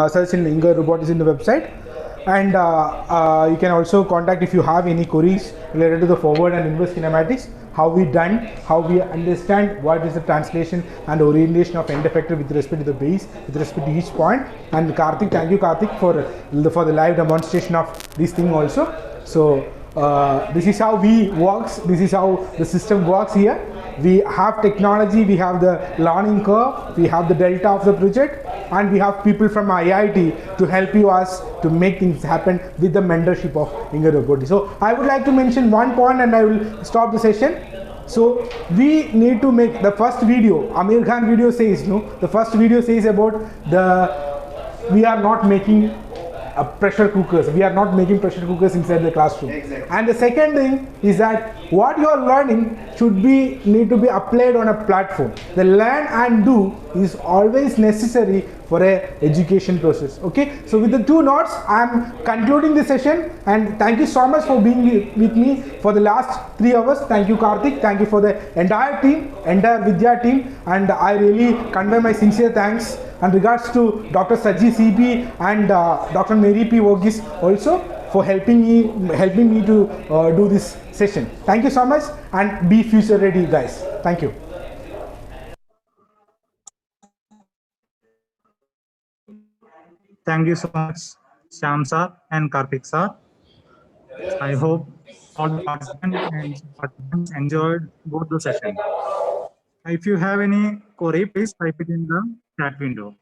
search in Inger Robotics in the website. And you can also contact if you have any queries related to the forward and inverse kinematics, how we done, how we understand what is the translation and orientation of end effector with respect to the base, with respect to each point. And Karthik, thank you, Karthik, for the live demonstration of this thing also. So this is how we works, this is how the system works here. We have technology, we have the learning curve, we have the delta of the project, and we have people from IIT to help you us to make things happen with the mentorship of Inger Robotics. So I would like to mention one point and I will stop the session. So we need to make the first video, Amir Khan video says, no, the first video says about we are not making pressure cookers. We are not making pressure cookers inside the classroom. Exactly. And the second thing is that what you are learning need to be applied on a platform. The learn and do is always necessary for a education process. Okay. So with the two notes, I am concluding the session, and thank you so much for being with me for the last 3 hours. Thank you, Karthik. Thank you for the entire team, entire Vidya team, and I really convey my sincere thanks and regards to Dr. Saji CP and Dr. Mary P. Vogis also for helping me to do this session. Thank you so much, and be future ready, guys. Thank you. Thank you so much, Shyam sir and Karthik sir. I hope all the participants enjoyed both the session. If you have any query, please type it in the chat window.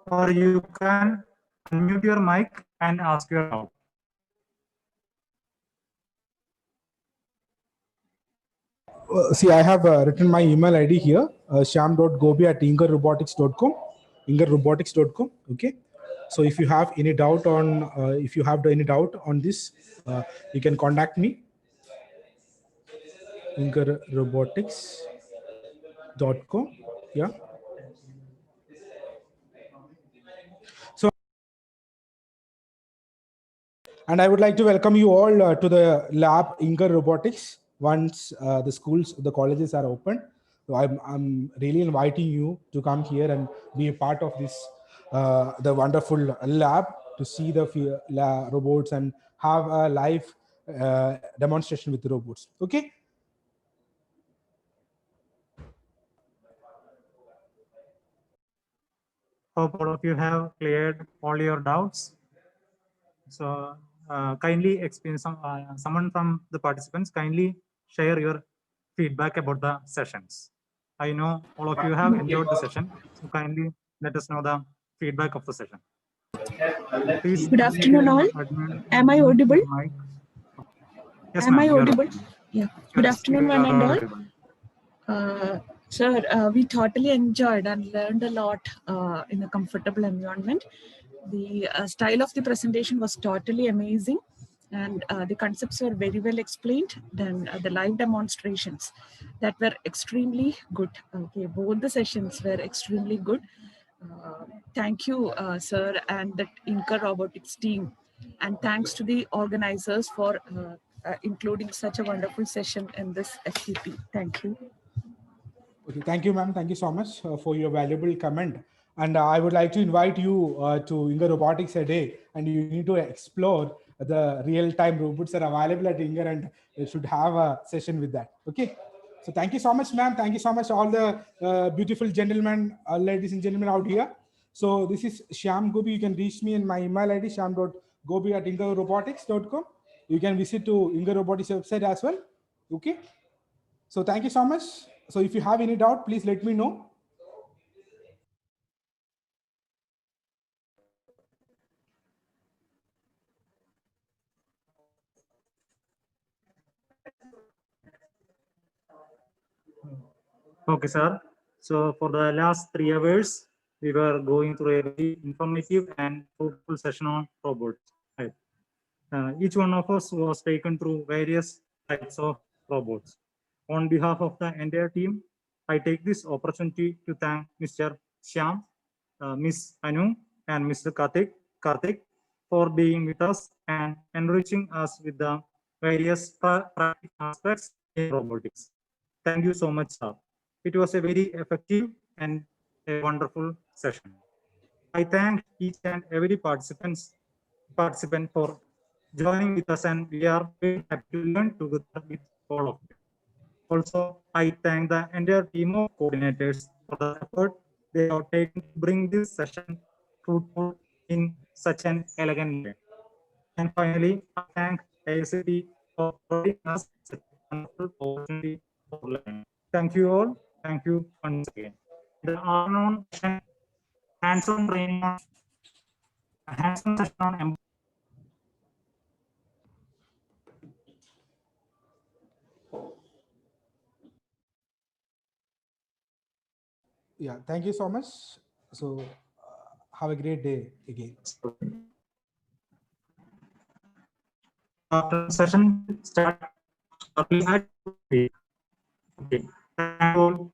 Or you can unmute your mic and ask your doubt. See, I have written my email ID here, sham.gobi@ingerrobotics.com, ingerrobotics.com. Okay. So if you have any doubt on this, you can contact me. inkerrobotics.com. Yeah. So, and I would like to welcome you all to the lab Inker Robotics once the schools, the colleges are open. So I'm really inviting you to come here and be a part of this, the wonderful lab, to see the robots and have a live demonstration with the robots. Okay. Hope all of you have cleared all your doubts. So kindly explain someone from the participants, kindly share your feedback about the sessions. I know all of you have enjoyed the session, so kindly let us know the feedback of the session. Please. Good afternoon, all. Admin, Am I audible? your mic. Yes, Am I ma'am, you are audible? audible. Yeah. Good Yes, afternoon, you one are and all. audible. Sir, we totally enjoyed and learned a lot in a comfortable environment. The style of the presentation was totally amazing, and the concepts were very well explained. Then the live demonstrations that were extremely good. Okay, both the sessions were extremely good. Thank you, sir, and the Inker Robotics team. And thanks to the organizers for including such a wonderful session in this FTP. Thank you. Okay, thank you, ma'am. Thank you so much for your valuable comment. And I would like to invite you to Inker Robotics a day, and you need to explore the real-time robots that are available at Inker, and you should have a session with that. Okay. So thank you so much, ma'am. Thank you so much, all the beautiful gentlemen, ladies and gentlemen out here. So this is Shyam Gobi. You can reach me in my email ID, shyam.gobi@inkerrobotics.com. You can visit to Inker Robotics website as well. Okay. So thank you so much. So if you have any doubt, please let me know. Okay, sir. So for the last 3 hours, we were going through a very informative and fruitful session on robots. Right. Each one of us was taken through various types of robots. On behalf of the entire team, I take this opportunity to thank Mr. Shyam, Ms. Anu, and Mr. Karthik for being with us and enriching us with the various practical aspects in robotics. Thank you so much, sir. It was a very effective and a wonderful session. I thank each and every participant for joining with us, and we are very happy to learn together with all of you. Also, I thank the entire team of coordinators for the effort they have taken to bring this session fruitful in such an elegant way. And finally, I thank AICT for providing us such a wonderful opportunity for learning. Thank you all. Thank you once again. The afternoon session, hands-on training on hands-on session on Yeah, thank you so much. So have a great day again. afternoon session start shortly at 3. Okay. Thank you all.